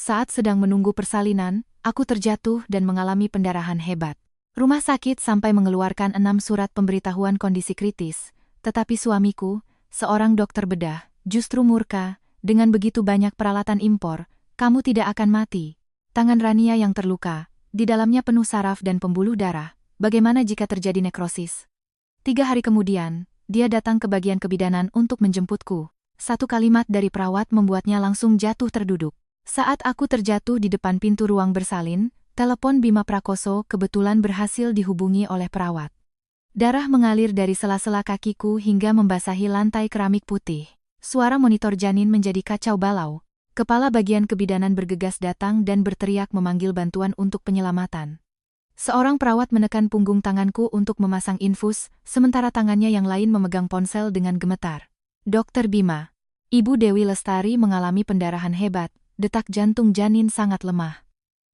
Saat sedang menunggu persalinan, aku terjatuh dan mengalami pendarahan hebat. Rumah sakit sampai mengeluarkan 6 surat pemberitahuan kondisi kritis, tetapi suamiku, seorang dokter bedah, justru murka, dengan begitu banyak peralatan impor, kamu tidak akan mati. Tangan Rania yang terluka, di dalamnya penuh saraf dan pembuluh darah, bagaimana jika terjadi nekrosis? 3 hari kemudian, dia datang ke bagian kebidanan untuk menjemputku. Satu kalimat dari perawat membuatnya langsung jatuh terduduk. Saat aku terjatuh di depan pintu ruang bersalin, telepon Bima Prakoso kebetulan berhasil dihubungi oleh perawat. Darah mengalir dari sela-sela kakiku hingga membasahi lantai keramik putih. Suara monitor janin menjadi kacau balau. Kepala bagian kebidanan bergegas datang dan berteriak memanggil bantuan untuk penyelamatan. Seorang perawat menekan punggung tanganku untuk memasang infus, sementara tangannya yang lain memegang ponsel dengan gemetar. Dokter Bima. Ibu Dewi Lestari mengalami pendarahan hebat, detak jantung janin sangat lemah.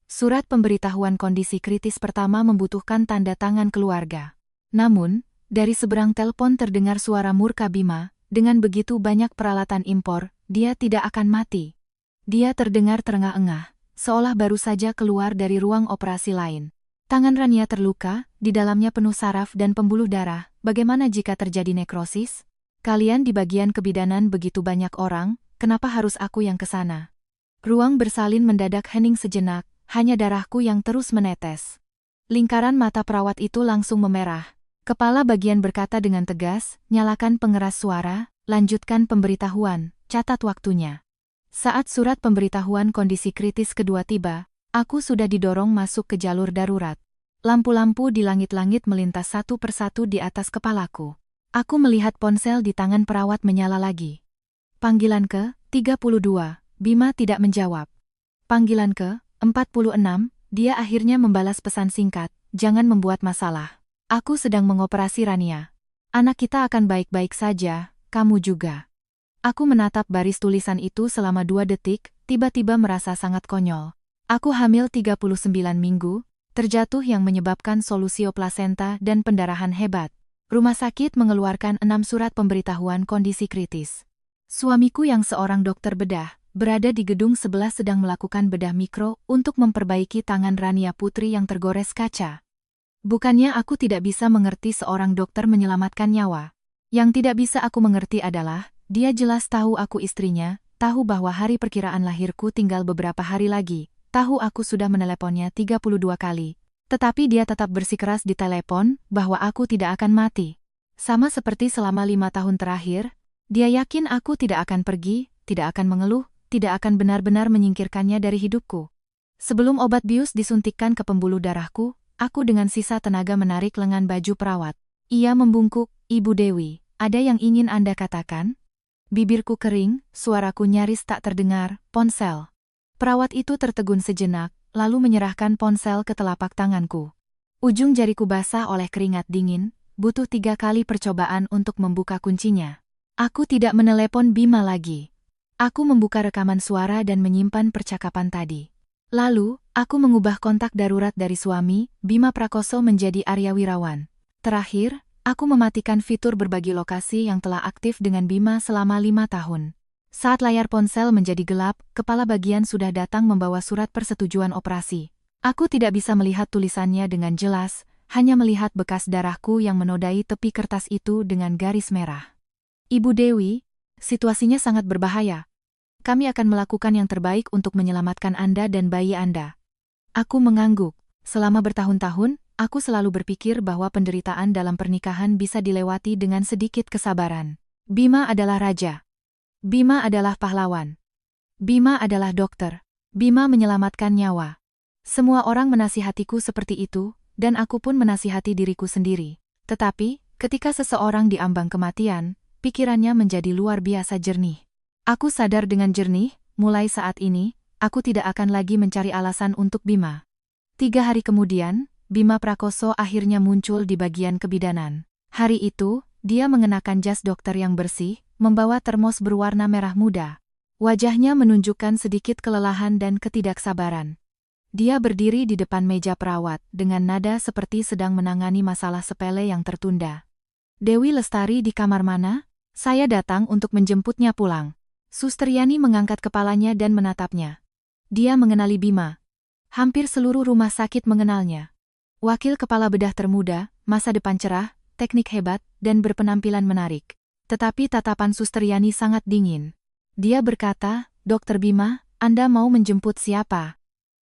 Surat pemberitahuan kondisi kritis pertama membutuhkan tanda tangan keluarga. Namun, dari seberang telepon terdengar suara murka Bima, dengan begitu banyak peralatan impor, dia tidak akan mati. Dia terdengar terengah-engah, seolah baru saja keluar dari ruang operasi lain. Tangan Rania terluka, di dalamnya penuh saraf dan pembuluh darah, bagaimana jika terjadi nekrosis? Kalian di bagian kebidanan begitu banyak orang, kenapa harus aku yang ke sana? Ruang bersalin mendadak hening sejenak, hanya darahku yang terus menetes. Lingkaran mata perawat itu langsung memerah. Kepala bagian berkata dengan tegas, nyalakan pengeras suara, lanjutkan pemberitahuan, catat waktunya. Saat surat pemberitahuan kondisi kritis kedua tiba, aku sudah didorong masuk ke jalur darurat. Lampu-lampu di langit-langit melintas satu persatu di atas kepalaku. Aku melihat ponsel di tangan perawat menyala lagi. Panggilan ke-32, Bima tidak menjawab. Panggilan ke-46, dia akhirnya membalas pesan singkat, jangan membuat masalah. Aku sedang mengoperasi Rania. Anak kita akan baik-baik saja, kamu juga. Aku menatap baris tulisan itu selama 2 detik, tiba-tiba merasa sangat konyol. Aku hamil 39 minggu, terjatuh yang menyebabkan solusio plasenta dan pendarahan hebat. Rumah sakit mengeluarkan 6 surat pemberitahuan kondisi kritis. Suamiku yang seorang dokter bedah, berada di gedung sebelah sedang melakukan bedah mikro untuk memperbaiki tangan Rania Putri yang tergores kaca. Bukannya aku tidak bisa mengerti seorang dokter menyelamatkan nyawa. Yang tidak bisa aku mengerti adalah, dia jelas tahu aku istrinya, tahu bahwa hari perkiraan lahirku tinggal beberapa hari lagi, tahu aku sudah meneleponnya 32 kali. Tetapi dia tetap bersikeras di telepon bahwa aku tidak akan mati. Sama seperti selama 5 tahun terakhir, dia yakin aku tidak akan pergi, tidak akan mengeluh, tidak akan benar-benar menyingkirkannya dari hidupku. Sebelum obat bius disuntikkan ke pembuluh darahku, aku dengan sisa tenaga menarik lengan baju perawat. Ia membungkuk, Ibu Dewi, ada yang ingin Anda katakan? Bibirku kering, suaraku nyaris tak terdengar, ponsel. Perawat itu tertegun sejenak, lalu menyerahkan ponsel ke telapak tanganku. Ujung jariku basah oleh keringat dingin, butuh 3 kali percobaan untuk membuka kuncinya. Aku tidak menelepon Bima lagi. Aku membuka rekaman suara dan menyimpan percakapan tadi. Lalu, aku mengubah kontak darurat dari suami, Bima Prakoso menjadi Arya Wirawan. Terakhir, aku mematikan fitur berbagi lokasi yang telah aktif dengan Bima selama 5 tahun. Saat layar ponsel menjadi gelap, kepala bagian sudah datang membawa surat persetujuan operasi. Aku tidak bisa melihat tulisannya dengan jelas, hanya melihat bekas darahku yang menodai tepi kertas itu dengan garis merah. Ibu Dewi, situasinya sangat berbahaya. Kami akan melakukan yang terbaik untuk menyelamatkan Anda dan bayi Anda. Aku mengangguk. Selama bertahun-tahun, aku selalu berpikir bahwa penderitaan dalam pernikahan bisa dilewati dengan sedikit kesabaran. Bima adalah raja. Bima adalah pahlawan. Bima adalah dokter. Bima menyelamatkan nyawa. Semua orang menasihatiku seperti itu, dan aku pun menasihati diriku sendiri. Tetapi, ketika seseorang diambang kematian, pikirannya menjadi luar biasa jernih. Aku sadar dengan jernih, mulai saat ini, aku tidak akan lagi mencari alasan untuk Bima. 3 hari kemudian, Bima Prakoso akhirnya muncul di bagian kebidanan. Hari itu, dia mengenakan jas dokter yang bersih, membawa termos berwarna merah muda. Wajahnya menunjukkan sedikit kelelahan dan ketidaksabaran. Dia berdiri di depan meja perawat, dengan nada seperti sedang menangani masalah sepele yang tertunda. Dewi Lestari di kamar mana? Saya datang untuk menjemputnya pulang. Suster Yani mengangkat kepalanya dan menatapnya. Dia mengenali Bima. Hampir seluruh rumah sakit mengenalnya. Wakil kepala bedah termuda, masa depan cerah, teknik hebat, dan berpenampilan menarik. Tetapi tatapan Suster Yani sangat dingin. Dia berkata, "Dokter Bima, Anda mau menjemput siapa?"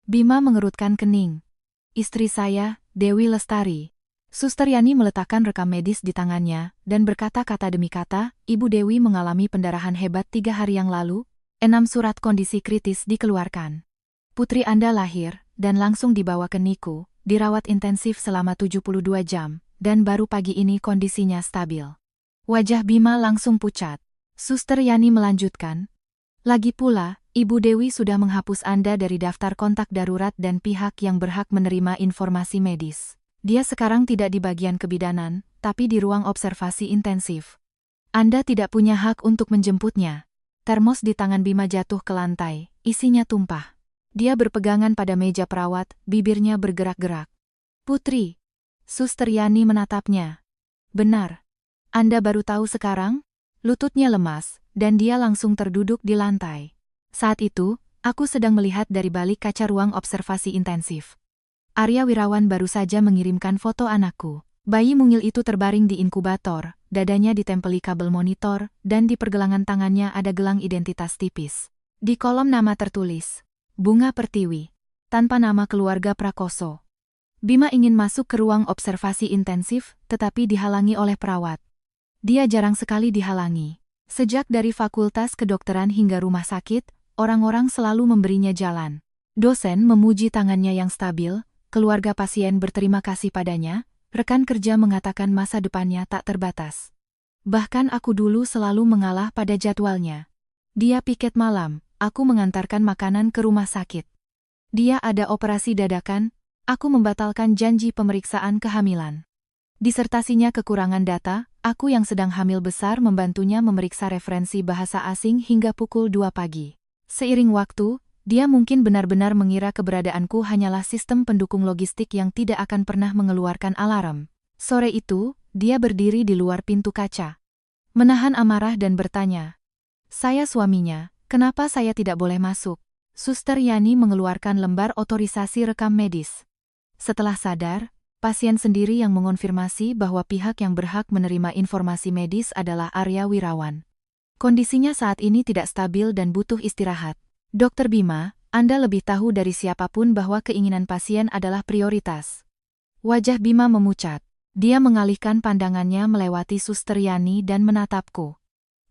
Bima mengerutkan kening. "Istri saya, Dewi Lestari." Suster Yani meletakkan rekam medis di tangannya, dan berkata kata demi kata, "Ibu Dewi mengalami pendarahan hebat 3 hari yang lalu, 6 surat kondisi kritis dikeluarkan. Putri Anda lahir, dan langsung dibawa ke NICU, dirawat intensif selama 72 jam, dan baru pagi ini kondisinya stabil." Wajah Bima langsung pucat. Suster Yani melanjutkan, "Lagi pula, Ibu Dewi sudah menghapus Anda dari daftar kontak darurat dan pihak yang berhak menerima informasi medis. Dia sekarang tidak di bagian kebidanan, tapi di ruang observasi intensif. Anda tidak punya hak untuk menjemputnya." Termos di tangan Bima jatuh ke lantai, isinya tumpah. Dia berpegangan pada meja perawat, bibirnya bergerak-gerak. "Putri." Suster Yani menatapnya. "Benar. Anda baru tahu sekarang?" Lututnya lemas, dan dia langsung terduduk di lantai. "Saat itu, aku sedang melihat dari balik kaca ruang observasi intensif. Arya Wirawan baru saja mengirimkan foto anakku. Bayi mungil itu terbaring di inkubator, dadanya ditempeli kabel monitor, dan di pergelangan tangannya ada gelang identitas tipis. Di kolom nama tertulis, Bunga Pertiwi, tanpa nama keluarga Prakoso." Bima ingin masuk ke ruang observasi intensif, tetapi dihalangi oleh perawat. Dia jarang sekali dihalangi. Sejak dari fakultas kedokteran hingga rumah sakit, orang-orang selalu memberinya jalan. Dosen memuji tangannya yang stabil, keluarga pasien berterima kasih padanya, rekan kerja mengatakan masa depannya tak terbatas. Bahkan aku dulu selalu mengalah pada jadwalnya. Dia piket malam, aku mengantarkan makanan ke rumah sakit. Dia ada operasi dadakan, aku membatalkan janji pemeriksaan kehamilan. Disertasinya kekurangan data, aku yang sedang hamil besar membantunya memeriksa referensi bahasa asing hingga pukul 2 pagi. Seiring waktu, dia mungkin benar-benar mengira keberadaanku hanyalah sistem pendukung logistik yang tidak akan pernah mengeluarkan alarm. Sore itu, dia berdiri di luar pintu kaca. Menahan amarah dan bertanya, "Saya suaminya, kenapa saya tidak boleh masuk?" Suster Yani mengeluarkan lembar otorisasi rekam medis. Setelah sadar, pasien sendiri yang mengonfirmasi bahwa pihak yang berhak menerima informasi medis adalah Arya Wirawan. Kondisinya saat ini tidak stabil dan butuh istirahat. "Dokter Bima, Anda lebih tahu dari siapapun bahwa keinginan pasien adalah prioritas." Wajah Bima memucat. Dia mengalihkan pandangannya melewati Suster Yani dan menatapku.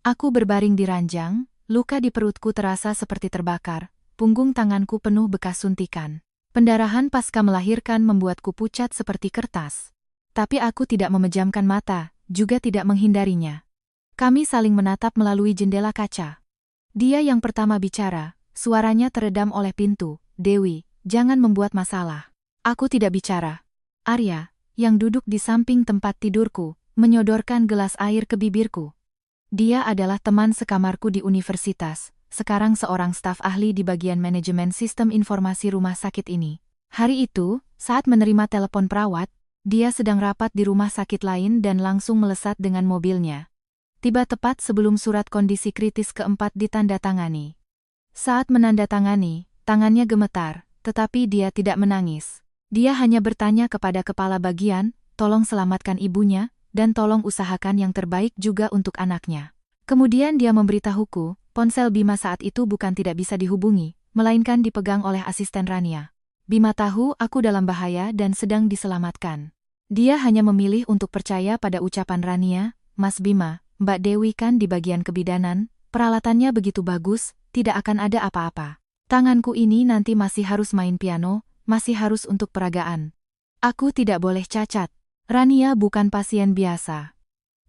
Aku berbaring di ranjang, luka di perutku terasa seperti terbakar, punggung tanganku penuh bekas suntikan. Pendarahan pasca melahirkan membuatku pucat seperti kertas. Tapi aku tidak memejamkan mata, juga tidak menghindarinya. Kami saling menatap melalui jendela kaca. Dia yang pertama bicara. Suaranya teredam oleh pintu. "Dewi, jangan membuat masalah." Aku tidak bicara. Arya, yang duduk di samping tempat tidurku, menyodorkan gelas air ke bibirku. Dia adalah teman sekamarku di universitas, sekarang seorang staf ahli di bagian manajemen sistem informasi rumah sakit ini. Hari itu, saat menerima telepon perawat, dia sedang rapat di rumah sakit lain dan langsung melesat dengan mobilnya. Tiba tepat sebelum surat kondisi kritis keempat ditandatangani. Saat menandatangani, tangannya gemetar, tetapi dia tidak menangis. Dia hanya bertanya kepada kepala bagian, "Tolong selamatkan ibunya, dan tolong usahakan yang terbaik juga untuk anaknya." Kemudian dia memberitahuku, ponsel Bima saat itu bukan tidak bisa dihubungi, melainkan dipegang oleh asisten Rania. Bima tahu aku dalam bahaya dan sedang diselamatkan. Dia hanya memilih untuk percaya pada ucapan Rania, "Mas Bima, Mbak Dewi kan di bagian kebidanan, peralatannya begitu bagus, tidak akan ada apa-apa. Tanganku ini nanti masih harus main piano, masih harus untuk peragaan. Aku tidak boleh cacat." Rania bukan pasien biasa.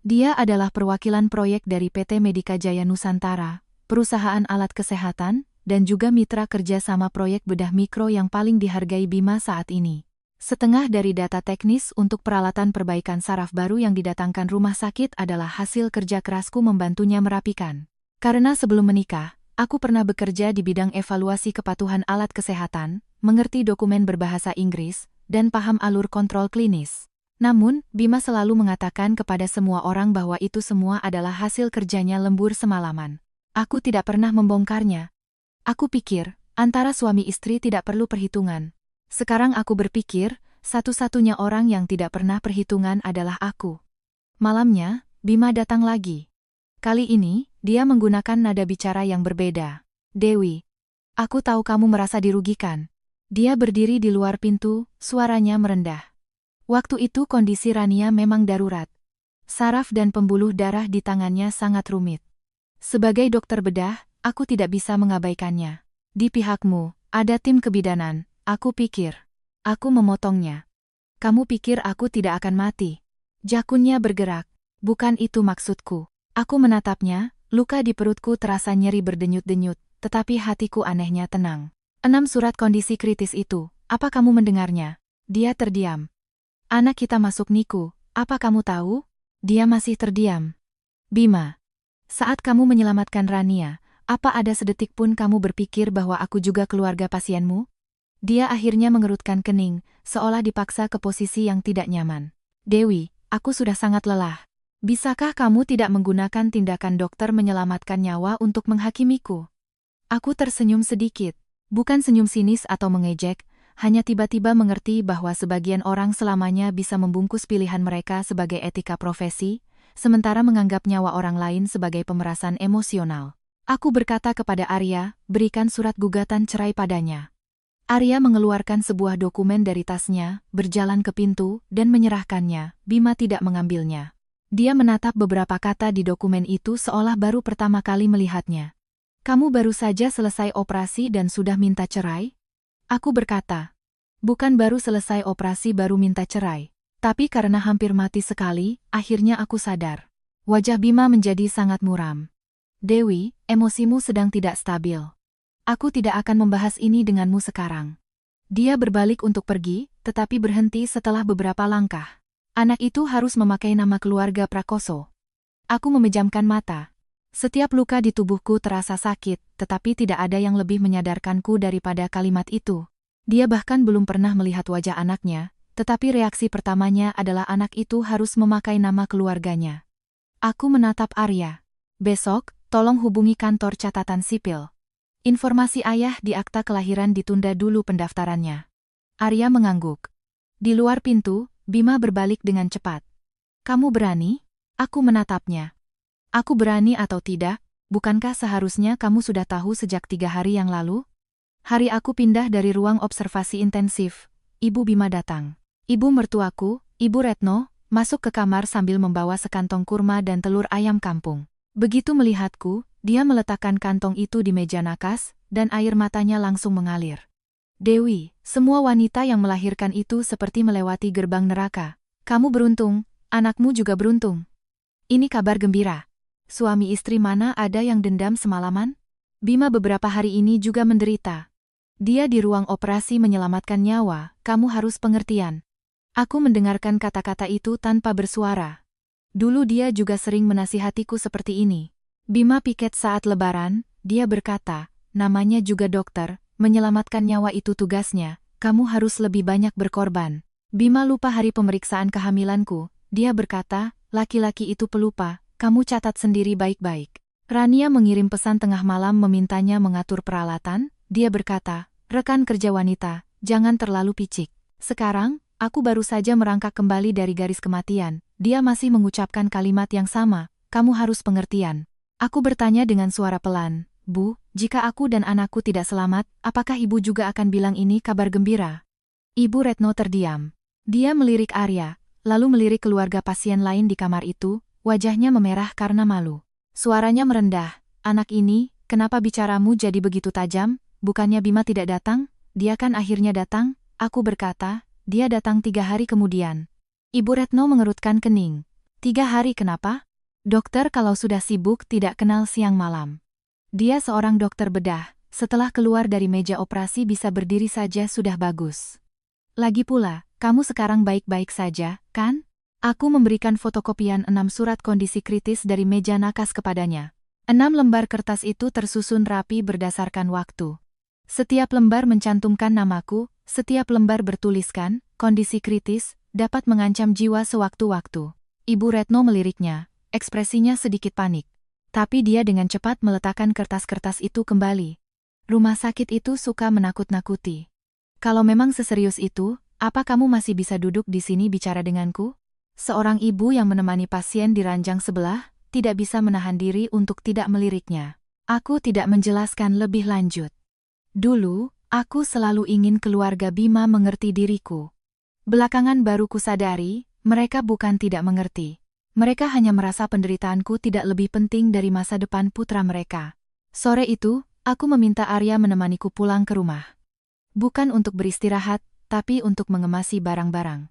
Dia adalah perwakilan proyek dari PT Medika Jaya Nusantara, perusahaan alat kesehatan, dan juga mitra kerja sama proyek bedah mikro yang paling dihargai Bima saat ini. Setengah dari data teknis untuk peralatan perbaikan saraf baru yang didatangkan rumah sakit adalah hasil kerja kerasku membantunya merapikan. Karena sebelum menikah, aku pernah bekerja di bidang evaluasi kepatuhan alat kesehatan, mengerti dokumen berbahasa Inggris, dan paham alur kontrol klinis. Namun, Bima selalu mengatakan kepada semua orang bahwa itu semua adalah hasil kerjanya lembur semalaman. Aku tidak pernah membongkarnya. Aku pikir, Antara suami istri tidak perlu perhitungan. Sekarang aku berpikir, satu-satunya orang yang tidak pernah perhitungan adalah aku. Malamnya, Bima datang lagi. Kali ini, dia menggunakan nada bicara yang berbeda. Dewi, aku tahu kamu merasa dirugikan. Dia berdiri di luar pintu, suaranya merendah. Waktu itu kondisi Rania memang darurat. Saraf dan pembuluh darah di tangannya sangat rumit. Sebagai dokter bedah, aku tidak bisa mengabaikannya. Di pihakmu, ada tim kebidanan, aku pikir. Aku memotongnya. Kamu pikir aku tidak akan mati? Jakunnya bergerak. Bukan itu maksudku. Aku menatapnya, luka di perutku terasa nyeri berdenyut-denyut, tetapi hatiku anehnya tenang. 6 surat kondisi kritis itu, apa kamu mendengarnya? Dia terdiam. Anak kita masuk NICU, apa kamu tahu? Dia masih terdiam. Bima, saat kamu menyelamatkan Rania, apa ada sedetik pun kamu berpikir bahwa aku juga keluarga pasienmu? Dia akhirnya mengerutkan kening, seolah dipaksa ke posisi yang tidak nyaman. Dewi, aku sudah sangat lelah. Bisakah kamu tidak menggunakan tindakan dokter menyelamatkan nyawa untuk menghakimiku? Aku tersenyum sedikit. Bukan senyum sinis atau mengejek, hanya tiba-tiba mengerti bahwa sebagian orang selamanya bisa membungkus pilihan mereka sebagai etika profesi, sementara menganggap nyawa orang lain sebagai pemerasan emosional. Aku berkata kepada Arya, berikan surat gugatan cerai padanya. Arya mengeluarkan sebuah dokumen dari tasnya, berjalan ke pintu, dan menyerahkannya. Bima tidak mengambilnya. Dia menatap beberapa kata di dokumen itu seolah baru pertama kali melihatnya. Kamu baru saja selesai operasi dan sudah minta cerai? Aku berkata, bukan baru selesai operasi baru minta cerai, tapi karena hampir mati sekali, akhirnya aku sadar. Wajah Bima menjadi sangat muram. Dewi, emosimu sedang tidak stabil. Aku tidak akan membahas ini denganmu sekarang. Dia berbalik untuk pergi, tetapi berhenti setelah beberapa langkah. Anak itu harus memakai nama keluarga Prakoso. Aku memejamkan mata. Setiap luka di tubuhku terasa sakit, tetapi tidak ada yang lebih menyadarkanku daripada kalimat itu. Dia bahkan belum pernah melihat wajah anaknya, tetapi reaksi pertamanya adalah anak itu harus memakai nama keluarganya. Aku menatap Arya. Besok, tolong hubungi kantor catatan sipil. Informasi ayah di akta kelahiran ditunda dulu pendaftarannya. Arya mengangguk. Di luar pintu, Bima berbalik dengan cepat. Kamu berani? Aku menatapnya. Aku berani atau tidak, bukankah seharusnya kamu sudah tahu sejak 3 hari yang lalu? Hari aku pindah dari ruang observasi intensif, Ibu Bima datang. Ibu mertuaku, Ibu Retno, masuk ke kamar sambil membawa sekantong kurma dan telur ayam kampung. Begitu melihatku, dia meletakkan kantong itu di meja nakas, dan air matanya langsung mengalir. Dewi, semua wanita yang melahirkan itu seperti melewati gerbang neraka. Kamu beruntung, anakmu juga beruntung. Ini kabar gembira. Suami istri mana ada yang dendam semalaman? Bima beberapa hari ini juga menderita. Dia di ruang operasi menyelamatkan nyawa, kamu harus pengertian. Aku mendengarkan kata-kata itu tanpa bersuara. Dulu dia juga sering menasihatiku seperti ini. Bima piket saat lebaran, dia berkata, namanya juga dokter, menyelamatkan nyawa itu tugasnya, kamu harus lebih banyak berkorban. Bima lupa hari pemeriksaan kehamilanku, dia berkata, laki-laki itu pelupa. Kamu catat sendiri baik-baik. Rania mengirim pesan tengah malam memintanya mengatur peralatan, dia berkata, rekan kerja wanita, jangan terlalu picik. Sekarang, aku baru saja merangkak kembali dari garis kematian, dia masih mengucapkan kalimat yang sama, kamu harus pengertian. Aku bertanya dengan suara pelan, Bu, jika aku dan anakku tidak selamat, apakah ibu juga akan bilang ini kabar gembira? Ibu Retno terdiam. Dia melirik Arya, lalu melirik keluarga pasien lain di kamar itu. Wajahnya memerah karena malu. Suaranya merendah, anak ini, kenapa bicaramu jadi begitu tajam? Bukannya Bima tidak datang? Dia kan akhirnya datang? Aku berkata, dia datang 3 hari kemudian. Ibu Retno mengerutkan kening. 3 hari kenapa? Dokter kalau sudah sibuk tidak kenal siang malam. Dia seorang dokter bedah, setelah keluar dari meja operasi bisa berdiri saja sudah bagus. Lagi pula, kamu sekarang baik-baik saja, kan? Aku memberikan fotokopian 6 surat kondisi kritis dari meja nakas kepadanya. 6 lembar kertas itu tersusun rapi berdasarkan waktu. Setiap lembar mencantumkan namaku, setiap lembar bertuliskan, kondisi kritis, dapat mengancam jiwa sewaktu-waktu. Ibu Retno meliriknya, ekspresinya sedikit panik. Tapi dia dengan cepat meletakkan kertas-kertas itu kembali. Rumah sakit itu suka menakut-nakuti. Kalau memang seserius itu, apa kamu masih bisa duduk di sini bicara denganku? Seorang ibu yang menemani pasien di ranjang sebelah, tidak bisa menahan diri untuk tidak meliriknya. Aku tidak menjelaskan lebih lanjut. Dulu, aku selalu ingin keluarga Bima mengerti diriku. Belakangan baru kusadari, mereka bukan tidak mengerti. Mereka hanya merasa penderitaanku tidak lebih penting dari masa depan putra mereka. Sore itu, aku meminta Arya menemaniku pulang ke rumah. Bukan untuk beristirahat, tapi untuk mengemasi barang-barang.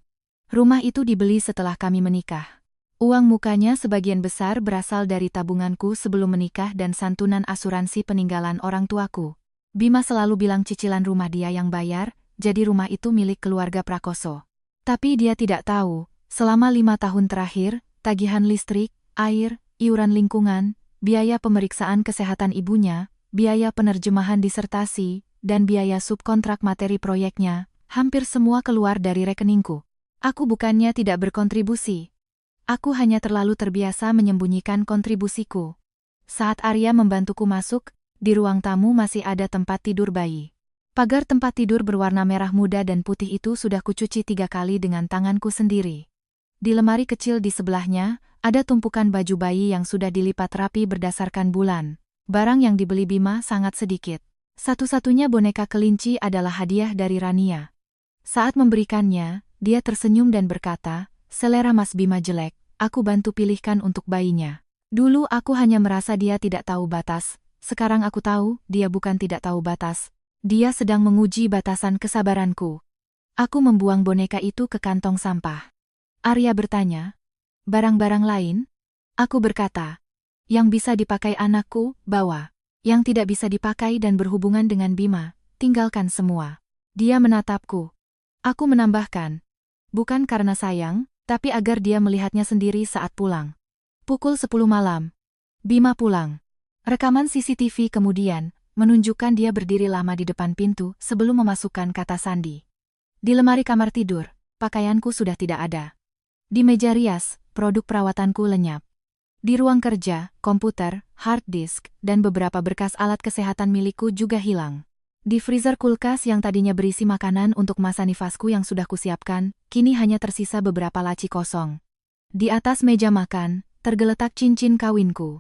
Rumah itu dibeli setelah kami menikah. Uang mukanya sebagian besar berasal dari tabunganku sebelum menikah dan santunan asuransi peninggalan orang tuaku. Bima selalu bilang cicilan rumah dia yang bayar, jadi rumah itu milik keluarga Prakoso. Tapi dia tidak tahu, selama 5 tahun terakhir, tagihan listrik, air, iuran lingkungan, biaya pemeriksaan kesehatan ibunya, biaya penerjemahan disertasi, dan biaya subkontrak materi proyeknya, hampir semua keluar dari rekeningku. Aku bukannya tidak berkontribusi. Aku hanya terlalu terbiasa menyembunyikan kontribusiku. Saat Arya membantuku masuk, di ruang tamu masih ada tempat tidur bayi. Pagar tempat tidur berwarna merah muda dan putih itu sudah kucuci 3 kali dengan tanganku sendiri. Di lemari kecil di sebelahnya, ada tumpukan baju bayi yang sudah dilipat rapi berdasarkan bulan. Barang yang dibeli Bima sangat sedikit. Satu-satunya boneka kelinci adalah hadiah dari Rania. Saat memberikannya, dia tersenyum dan berkata, "Selera Mas Bima jelek, aku bantu pilihkan untuk bayinya." Dulu aku hanya merasa dia tidak tahu batas, sekarang aku tahu dia bukan tidak tahu batas. Dia sedang menguji batasan kesabaranku. Aku membuang boneka itu ke kantong sampah. Arya bertanya, "Barang-barang lain?" Aku berkata, "Yang bisa dipakai anakku, bawa. Yang tidak bisa dipakai dan berhubungan dengan Bima, tinggalkan semua." Dia menatapku. Aku menambahkan, "Bukan karena sayang, tapi agar dia melihatnya sendiri saat pulang." Pukul 10 malam. Bima pulang. Rekaman CCTV kemudian menunjukkan dia berdiri lama di depan pintu sebelum memasukkan kata sandi. Di lemari kamar tidur, pakaianku sudah tidak ada. Di meja rias, produk perawatanku lenyap. Di ruang kerja, komputer, hard disk, dan beberapa berkas alat kesehatan milikku juga hilang. Di freezer kulkas yang tadinya berisi makanan untuk masa nifasku yang sudah kusiapkan, kini hanya tersisa beberapa laci kosong. Di atas meja makan, tergeletak cincin kawinku.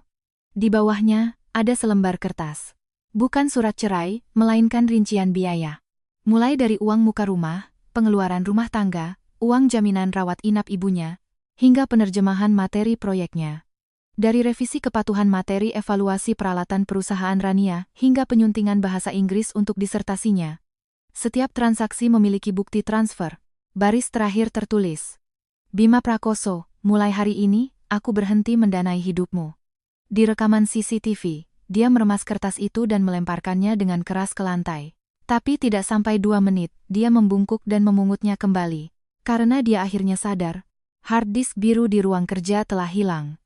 Di bawahnya, ada selembar kertas. Bukan surat cerai, melainkan rincian biaya. Mulai dari uang muka rumah, pengeluaran rumah tangga, uang jaminan rawat inap ibunya, hingga penerjemahan materi proyeknya. Dari revisi kepatuhan materi evaluasi peralatan perusahaan Rania, hingga penyuntingan bahasa Inggris untuk disertasinya. Setiap transaksi memiliki bukti transfer. Baris terakhir tertulis, "Bima Prakoso, mulai hari ini, aku berhenti mendanai hidupmu." Di rekaman CCTV, dia meremas kertas itu dan melemparkannya dengan keras ke lantai. Tapi tidak sampai 2 menit, dia membungkuk dan memungutnya kembali. Karena dia akhirnya sadar, hard disk biru di ruang kerja telah hilang.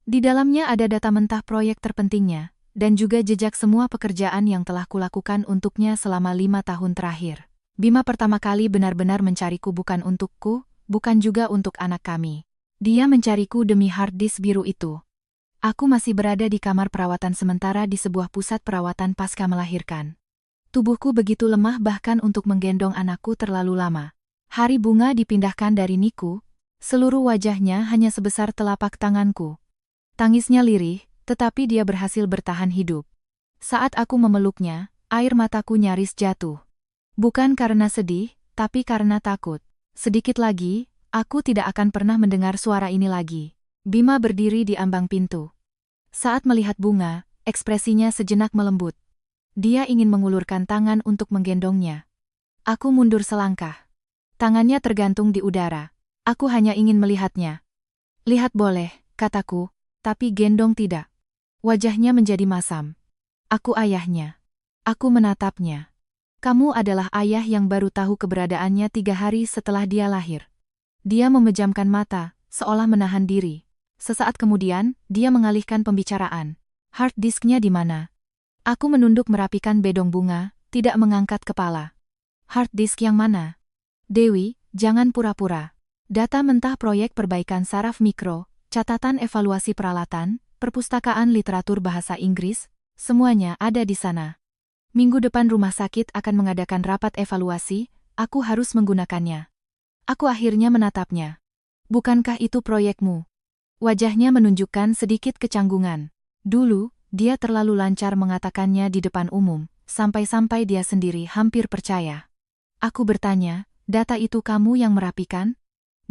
Di dalamnya ada data mentah proyek terpentingnya, dan juga jejak semua pekerjaan yang telah kulakukan untuknya selama 5 tahun terakhir. Bima pertama kali benar-benar mencariku bukan untukku, bukan juga untuk anak kami. Dia mencariku demi hard disk biru itu. Aku masih berada di kamar perawatan sementara di sebuah pusat perawatan pasca melahirkan. Tubuhku begitu lemah bahkan untuk menggendong anakku terlalu lama. Hari Bunga dipindahkan dari Niku, seluruh wajahnya hanya sebesar telapak tanganku. Tangisnya lirih, tetapi dia berhasil bertahan hidup. Saat aku memeluknya, air mataku nyaris jatuh. Bukan karena sedih, tapi karena takut. Sedikit lagi, aku tidak akan pernah mendengar suara ini lagi. Bima berdiri di ambang pintu. Saat melihat Bunga, ekspresinya sejenak melembut. Dia ingin mengulurkan tangan untuk menggendongnya. Aku mundur selangkah. Tangannya tergantung di udara. Aku hanya ingin melihatnya. "Lihat boleh," kataku, "tapi gendong tidak." Wajahnya menjadi masam. "Aku ayahnya." Aku menatapnya. "Kamu adalah ayah yang baru tahu keberadaannya 3 hari setelah dia lahir." Dia memejamkan mata, seolah menahan diri. Sesaat kemudian, dia mengalihkan pembicaraan. "Hard disknya di mana?" Aku menunduk merapikan bedong bunga, tidak mengangkat kepala. "Hard disk yang mana?" "Dewi, jangan pura-pura. Data mentah proyek perbaikan saraf mikro, catatan evaluasi peralatan, perpustakaan literatur bahasa Inggris, semuanya ada di sana." Minggu depan rumah sakit akan mengadakan rapat evaluasi, aku harus menggunakannya. Aku akhirnya menatapnya. Bukankah itu proyekmu? Wajahnya menunjukkan sedikit kecanggungan. Dulu, dia terlalu lancar mengatakannya di depan umum, sampai-sampai dia sendiri hampir percaya. Aku bertanya, data itu kamu yang merapikan?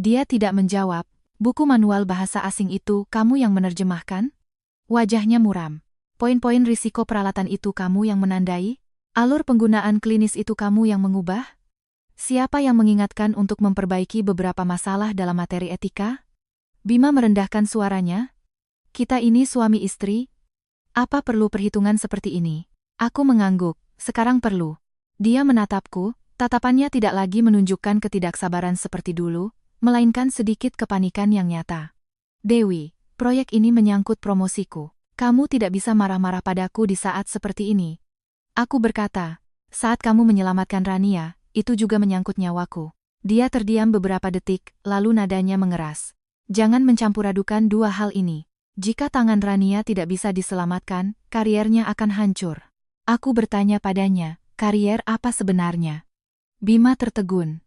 Dia tidak menjawab. Buku manual bahasa asing itu kamu yang menerjemahkan? Wajahnya muram. Poin-poin risiko peralatan itu kamu yang menandai? Alur penggunaan klinis itu kamu yang mengubah? Siapa yang mengingatkan untuk memperbaiki beberapa masalah dalam materi etika? Bima merendahkan suaranya. Kita ini suami istri. Apa perlu perhitungan seperti ini? Aku mengangguk. Sekarang perlu. Dia menatapku, tatapannya tidak lagi menunjukkan ketidaksabaran seperti dulu, melainkan sedikit kepanikan yang nyata. Dewi, proyek ini menyangkut promosiku. Kamu tidak bisa marah-marah padaku di saat seperti ini. Aku berkata, saat kamu menyelamatkan Rania, itu juga menyangkut nyawaku. Dia terdiam beberapa detik, lalu nadanya mengeras. Jangan mencampur-adukan dua hal ini. Jika tangan Rania tidak bisa diselamatkan, kariernya akan hancur. Aku bertanya padanya, karier apa sebenarnya? Bima tertegun.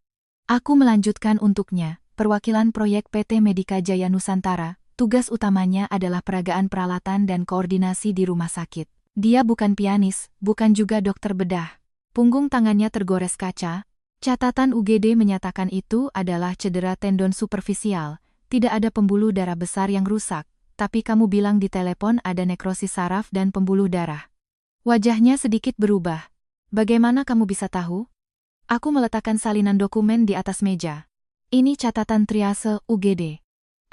Aku melanjutkan untuknya, perwakilan proyek PT Medika Jaya Nusantara. Tugas utamanya adalah peragaan peralatan dan koordinasi di rumah sakit. Dia bukan pianis, bukan juga dokter bedah. Punggung tangannya tergores kaca. Catatan UGD menyatakan itu adalah cedera tendon superfisial. Tidak ada pembuluh darah besar yang rusak, tapi kamu bilang di telepon ada nekrosis saraf dan pembuluh darah. Wajahnya sedikit berubah. Bagaimana kamu bisa tahu? Aku meletakkan salinan dokumen di atas meja. Ini catatan triase UGD.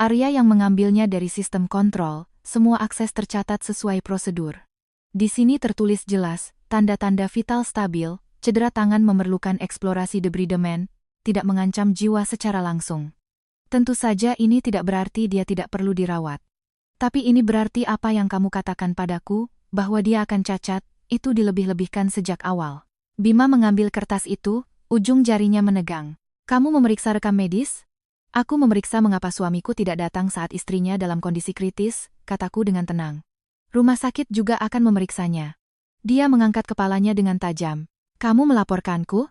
Arya yang mengambilnya dari sistem kontrol, semua akses tercatat sesuai prosedur. Di sini tertulis jelas, tanda-tanda vital stabil, cedera tangan memerlukan eksplorasi debridemen, tidak mengancam jiwa secara langsung. Tentu saja ini tidak berarti dia tidak perlu dirawat. Tapi ini berarti apa yang kamu katakan padaku, bahwa dia akan cacat, itu dilebih-lebihkan sejak awal. Bima mengambil kertas itu, ujung jarinya menegang. Kamu memeriksa rekam medis? Aku memeriksa mengapa suamiku tidak datang saat istrinya dalam kondisi kritis, kataku dengan tenang. Rumah sakit juga akan memeriksanya. Dia mengangkat kepalanya dengan tajam. Kamu melaporkanku?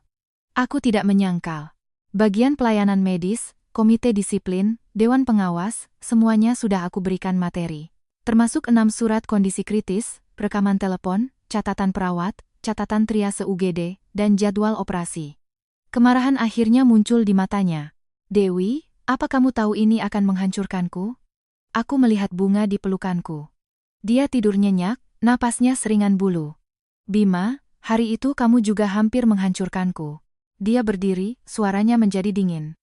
Aku tidak menyangkal. Bagian pelayanan medis, komite disiplin, dewan pengawas, semuanya sudah aku berikan materi. Termasuk 6 surat kondisi kritis, rekaman telepon, catatan perawat, catatan triase UGD, dan jadwal operasi. Kemarahan akhirnya muncul di matanya. Dewi, apa kamu tahu ini akan menghancurkanku? Aku melihat bunga di pelukanku. Dia tidur nyenyak, napasnya seringan bulu. Bima, hari itu kamu juga hampir menghancurkanku. Dia berdiri, suaranya menjadi dingin.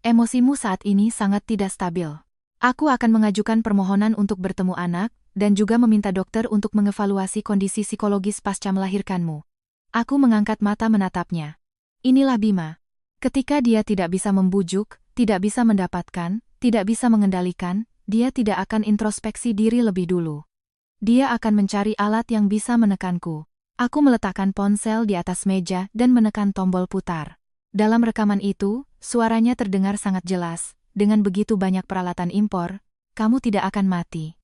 Emosimu saat ini sangat tidak stabil. Aku akan mengajukan permohonan untuk bertemu anak, dan juga meminta dokter untuk mengevaluasi kondisi psikologis pasca melahirkanmu. Aku mengangkat mata menatapnya. Inilah Bima. Ketika dia tidak bisa membujuk, tidak bisa mendapatkan, tidak bisa mengendalikan, dia tidak akan introspeksi diri lebih dulu. Dia akan mencari alat yang bisa menekanku. Aku meletakkan ponsel di atas meja dan menekan tombol putar. Dalam rekaman itu, suaranya terdengar sangat jelas. Dengan begitu banyak peralatan impor, kamu tidak akan mati.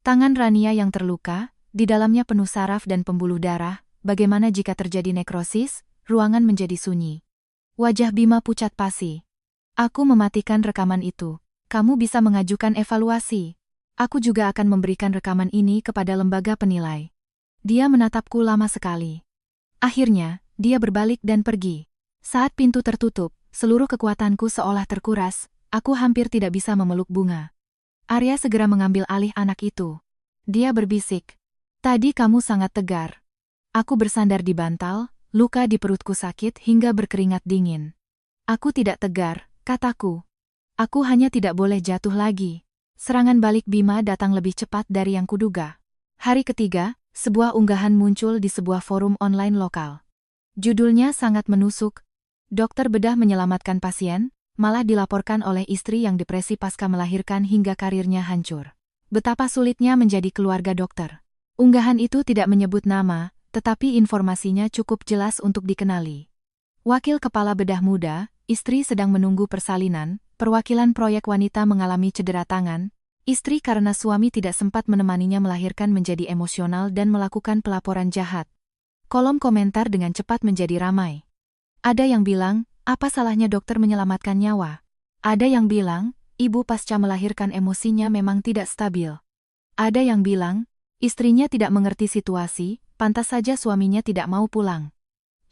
Tangan Rania yang terluka, di dalamnya penuh saraf dan pembuluh darah, bagaimana jika terjadi nekrosis, ruangan menjadi sunyi. Wajah Bima pucat pasi. Aku mematikan rekaman itu. Kamu bisa mengajukan evaluasi. Aku juga akan memberikan rekaman ini kepada lembaga penilai. Dia menatapku lama sekali. Akhirnya, dia berbalik dan pergi. Saat pintu tertutup, seluruh kekuatanku seolah terkuras, aku hampir tidak bisa memeluk bunga. Arya segera mengambil alih anak itu. Dia berbisik. Tadi kamu sangat tegar. Aku bersandar di bantal, luka di perutku sakit hingga berkeringat dingin. Aku tidak tegar, kataku. Aku hanya tidak boleh jatuh lagi. Serangan balik Bima datang lebih cepat dari yang kuduga. Hari ketiga, sebuah unggahan muncul di sebuah forum online lokal. Judulnya sangat menusuk. Dokter bedah menyelamatkan pasien, malah dilaporkan oleh istri yang depresi pasca melahirkan hingga karirnya hancur. Betapa sulitnya menjadi keluarga dokter. Unggahan itu tidak menyebut nama, tetapi informasinya cukup jelas untuk dikenali. Wakil kepala bedah muda, istri sedang menunggu persalinan, perwakilan proyek wanita mengalami cedera tangan, istri karena suami tidak sempat menemaninya melahirkan menjadi emosional dan melakukan pelaporan jahat. Kolom komentar dengan cepat menjadi ramai. Ada yang bilang, apa salahnya dokter menyelamatkan nyawa? Ada yang bilang, ibu pasca melahirkan emosinya memang tidak stabil. Ada yang bilang, istrinya tidak mengerti situasi, pantas saja suaminya tidak mau pulang.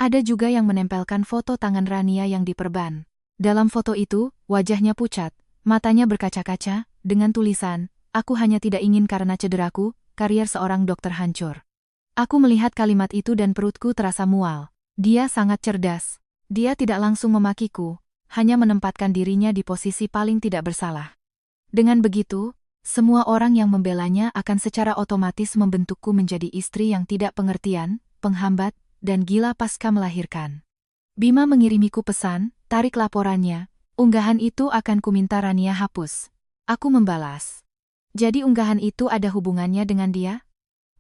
Ada juga yang menempelkan foto tangan Rania yang diperban. Dalam foto itu, wajahnya pucat, matanya berkaca-kaca, dengan tulisan, "Aku hanya tidak ingin karena cederaku, karier seorang dokter hancur." Aku melihat kalimat itu dan perutku terasa mual. Dia sangat cerdas. Dia tidak langsung memakiku, hanya menempatkan dirinya di posisi paling tidak bersalah. Dengan begitu, semua orang yang membelanya akan secara otomatis membentukku menjadi istri yang tidak pengertian, penghambat, dan gila pasca melahirkan. Bima mengirimiku pesan, tarik laporannya, unggahan itu akan kuminta Rania hapus. Aku membalas. Jadi unggahan itu ada hubungannya dengan dia?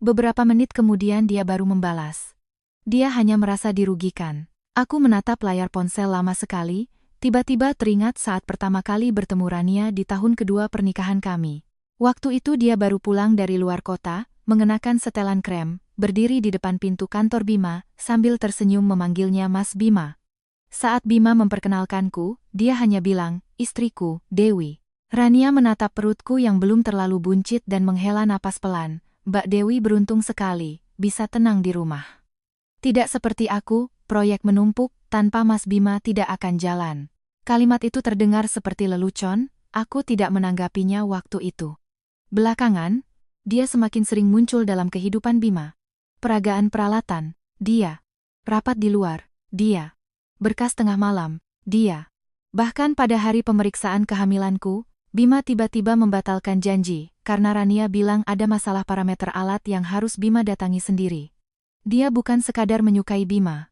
Beberapa menit kemudian dia baru membalas. Dia hanya merasa dirugikan. Aku menatap layar ponsel lama sekali, tiba-tiba teringat saat pertama kali bertemu Rania di tahun kedua pernikahan kami. Waktu itu dia baru pulang dari luar kota, mengenakan setelan krem, berdiri di depan pintu kantor Bima, sambil tersenyum memanggilnya Mas Bima. Saat Bima memperkenalkanku, dia hanya bilang, "Istriku, Dewi." Rania menatap perutku yang belum terlalu buncit dan menghela napas pelan. "Mbak Dewi beruntung sekali, bisa tenang di rumah. Tidak seperti aku, proyek menumpuk, tanpa Mas Bima tidak akan jalan." Kalimat itu terdengar seperti lelucon, aku tidak menanggapinya waktu itu. Belakangan, dia semakin sering muncul dalam kehidupan Bima. Peragaan peralatan, dia. Rapat di luar, dia. Berkas tengah malam, dia. Bahkan pada hari pemeriksaan kehamilanku, Bima tiba-tiba membatalkan janji, karena Rania bilang ada masalah parameter alat yang harus Bima datangi sendiri. Dia bukan sekadar menyukai Bima.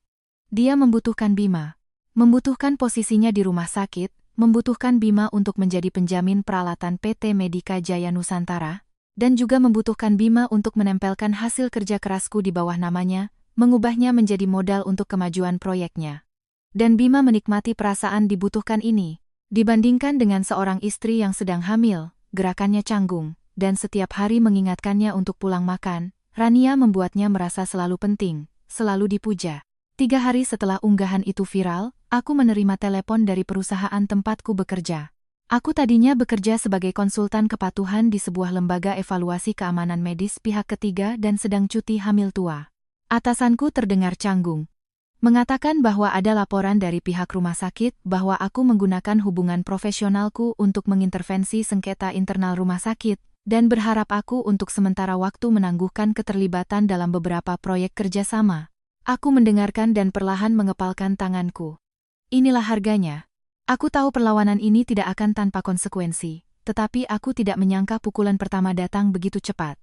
Dia membutuhkan Bima. Membutuhkan posisinya di rumah sakit, membutuhkan Bima untuk menjadi penjamin peralatan PT Medika Jaya Nusantara, dan juga membutuhkan Bima untuk menempelkan hasil kerja kerasku di bawah namanya, mengubahnya menjadi modal untuk kemajuan proyeknya. Dan Bima menikmati perasaan dibutuhkan ini. Dibandingkan dengan seorang istri yang sedang hamil, gerakannya canggung, dan setiap hari mengingatkannya untuk pulang makan, Rania membuatnya merasa selalu penting, selalu dipuja. 3 hari setelah unggahan itu viral, aku menerima telepon dari perusahaan tempatku bekerja. Aku tadinya bekerja sebagai konsultan kepatuhan di sebuah lembaga evaluasi keamanan medis pihak ketiga dan sedang cuti hamil tua. Atasanku terdengar canggung. Mengatakan bahwa ada laporan dari pihak rumah sakit bahwa aku menggunakan hubungan profesionalku untuk mengintervensi sengketa internal rumah sakit, dan berharap aku untuk sementara waktu menangguhkan keterlibatan dalam beberapa proyek kerjasama. Aku mendengarkan dan perlahan mengepalkan tanganku. Inilah harganya. Aku tahu perlawanan ini tidak akan tanpa konsekuensi, tetapi aku tidak menyangka pukulan pertama datang begitu cepat.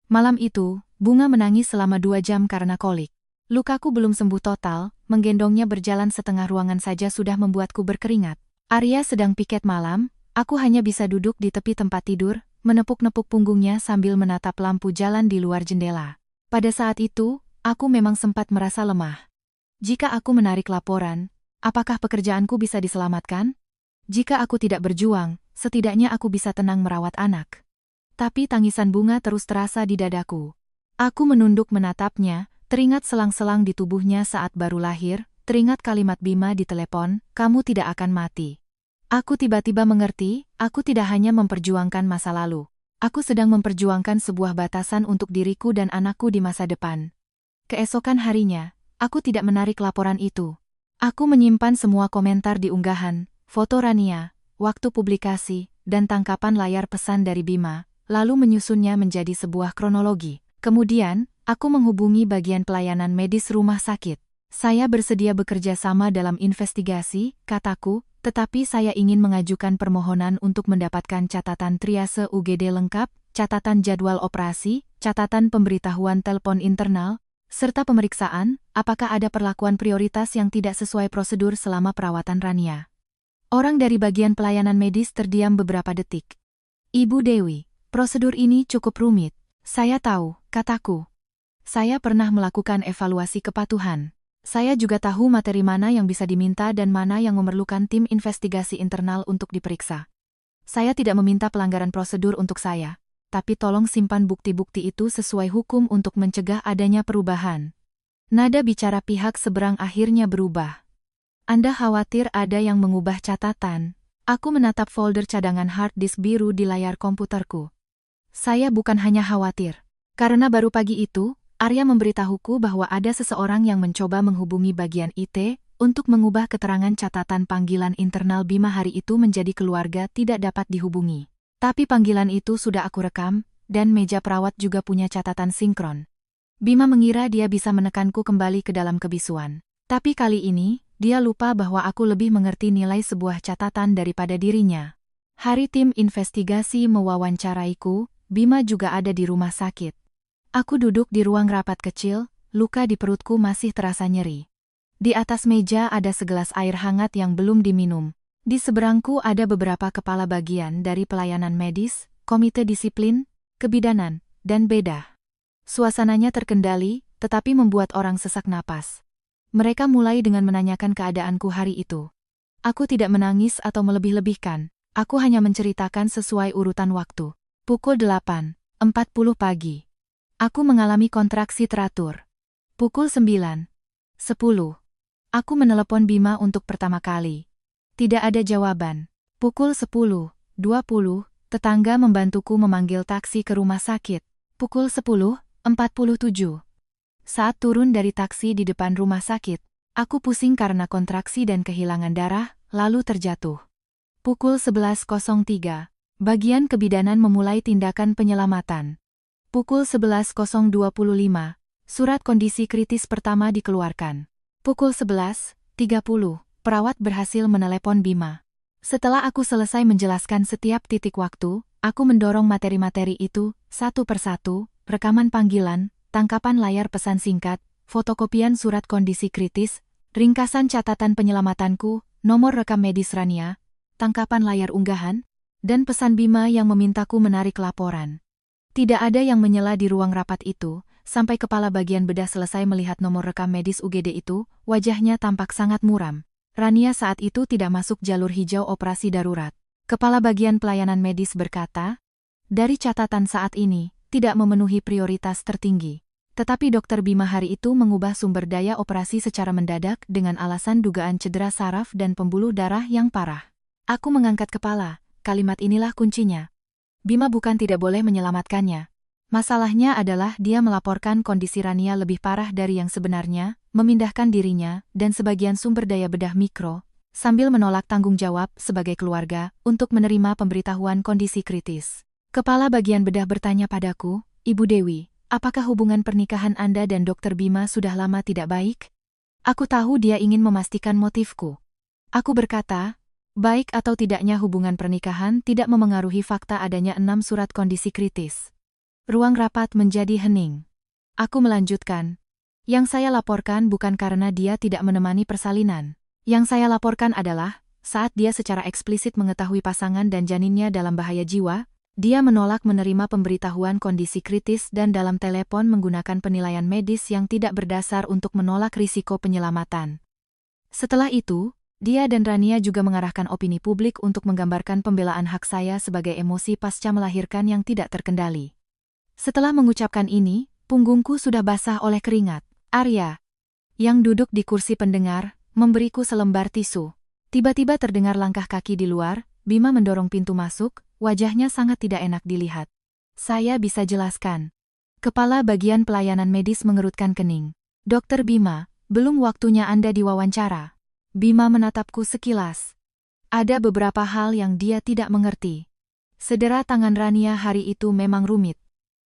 Malam itu, Bunga menangis selama 2 jam karena kolik. Lukaku belum sembuh total, menggendongnya berjalan setengah ruangan saja sudah membuatku berkeringat. Arya sedang piket malam, aku hanya bisa duduk di tepi tempat tidur, menepuk-nepuk punggungnya sambil menatap lampu jalan di luar jendela. Pada saat itu, aku memang sempat merasa lemah. Jika aku menarik laporan, apakah pekerjaanku bisa diselamatkan? Jika aku tidak berjuang, setidaknya aku bisa tenang merawat anak. Tapi tangisan Bunga terus terasa di dadaku. Aku menunduk menatapnya, teringat selang-selang di tubuhnya saat baru lahir, teringat kalimat Bima di telepon, "Kamu tidak akan mati." Aku tiba-tiba mengerti, aku tidak hanya memperjuangkan masa lalu. Aku sedang memperjuangkan sebuah batasan untuk diriku dan anakku di masa depan. Keesokan harinya, aku tidak menarik laporan itu. Aku menyimpan semua komentar di unggahan, foto Rania, waktu publikasi, dan tangkapan layar pesan dari Bima, lalu menyusunnya menjadi sebuah kronologi. Kemudian, aku menghubungi bagian pelayanan medis rumah sakit. "Saya bersedia bekerja sama dalam investigasi," kataku, "tetapi saya ingin mengajukan permohonan untuk mendapatkan catatan triase UGD lengkap, catatan jadwal operasi, catatan pemberitahuan telepon internal, serta pemeriksaan, apakah ada perlakuan prioritas yang tidak sesuai prosedur selama perawatan Rania." Orang dari bagian pelayanan medis terdiam beberapa detik. "Ibu Dewi, prosedur ini cukup rumit." "Saya tahu," kataku. "Saya pernah melakukan evaluasi kepatuhan. Saya juga tahu materi mana yang bisa diminta dan mana yang memerlukan tim investigasi internal untuk diperiksa. Saya tidak meminta pelanggaran prosedur untuk saya. Tapi tolong simpan bukti-bukti itu sesuai hukum untuk mencegah adanya perubahan." Nada bicara pihak seberang akhirnya berubah. Anda khawatir ada yang mengubah catatan? Aku menatap folder cadangan hard disk biru di layar komputerku. Saya bukan hanya khawatir. Karena baru pagi itu, Arya memberitahuku bahwa ada seseorang yang mencoba menghubungi bagian IT untuk mengubah keterangan catatan panggilan internal Bima hari itu menjadi keluarga tidak dapat dihubungi. Tapi panggilan itu sudah aku rekam, dan meja perawat juga punya catatan sinkron. Bima mengira dia bisa menekanku kembali ke dalam kebisuan. Tapi kali ini, dia lupa bahwa aku lebih mengerti nilai sebuah catatan daripada dirinya. Hari tim investigasi mewawancaraiku, Bima juga ada di rumah sakit. Aku duduk di ruang rapat kecil, luka di perutku masih terasa nyeri. Di atas meja ada segelas air hangat yang belum diminum. Di seberangku ada beberapa kepala bagian dari pelayanan medis, komite disiplin, kebidanan, dan bedah. Suasananya terkendali, tetapi membuat orang sesak napas. Mereka mulai dengan menanyakan keadaanku hari itu. Aku tidak menangis atau melebih-lebihkan, aku hanya menceritakan sesuai urutan waktu. Pukul 8:40 pagi. Aku mengalami kontraksi teratur. Pukul 9:10. Aku menelepon Bima untuk pertama kali. Tidak ada jawaban. Pukul 10:20, tetangga membantuku memanggil taksi ke rumah sakit. Pukul 10:47. Saat turun dari taksi di depan rumah sakit, aku pusing karena kontraksi dan kehilangan darah, lalu terjatuh. Pukul 11:03, bagian kebidanan memulai tindakan penyelamatan. Pukul 11:25, surat kondisi kritis pertama dikeluarkan. Pukul 11:30, perawat berhasil menelepon Bima. Setelah aku selesai menjelaskan setiap titik waktu, aku mendorong materi-materi itu, satu persatu, rekaman panggilan, tangkapan layar pesan singkat, fotokopian surat kondisi kritis, ringkasan catatan penyelamatanku, nomor rekam medis Rania, tangkapan layar unggahan, dan pesan Bima yang memintaku menarik laporan. Tidak ada yang menyela di ruang rapat itu, sampai kepala bagian bedah selesai melihat nomor rekam medis UGD itu, wajahnya tampak sangat muram. Rania saat itu tidak masuk jalur hijau operasi darurat. Kepala bagian pelayanan medis berkata, dari catatan saat ini, tidak memenuhi prioritas tertinggi. Tetapi Dr. Bima hari itu mengubah sumber daya operasi secara mendadak dengan alasan dugaan cedera saraf dan pembuluh darah yang parah. Aku mengangkat kepala, kalimat inilah kuncinya. Bima bukan tidak boleh menyelamatkannya. Masalahnya adalah dia melaporkan kondisi Rania lebih parah dari yang sebenarnya, memindahkan dirinya, dan sebagian sumber daya bedah mikro, sambil menolak tanggung jawab sebagai keluarga untuk menerima pemberitahuan kondisi kritis. Kepala bagian bedah bertanya padaku, Ibu Dewi, apakah hubungan pernikahan Anda dan Dr. Bima sudah lama tidak baik? Aku tahu dia ingin memastikan motifku. Aku berkata, baik atau tidaknya hubungan pernikahan tidak memengaruhi fakta adanya 6 surat kondisi kritis. Ruang rapat menjadi hening. Aku melanjutkan. Yang saya laporkan bukan karena dia tidak menemani persalinan. Yang saya laporkan adalah, saat dia secara eksplisit mengetahui pasangan dan janinnya dalam bahaya jiwa, dia menolak menerima pemberitahuan kondisi kritis dan dalam telepon menggunakan penilaian medis yang tidak berdasar untuk menolak risiko penyelamatan. Setelah itu, dia dan Rania juga mengarahkan opini publik untuk menggambarkan pembelaan hak saya sebagai emosi pasca melahirkan yang tidak terkendali. Setelah mengucapkan ini, punggungku sudah basah oleh keringat. Arya, yang duduk di kursi pendengar, memberiku selembar tisu. Tiba-tiba terdengar langkah kaki di luar, Bima mendorong pintu masuk, wajahnya sangat tidak enak dilihat. Saya bisa jelaskan. Kepala bagian pelayanan medis mengerutkan kening. Dokter Bima, belum waktunya Anda diwawancara. Bima menatapku sekilas. Ada beberapa hal yang dia tidak mengerti. Cedera tangan Rania hari itu memang rumit.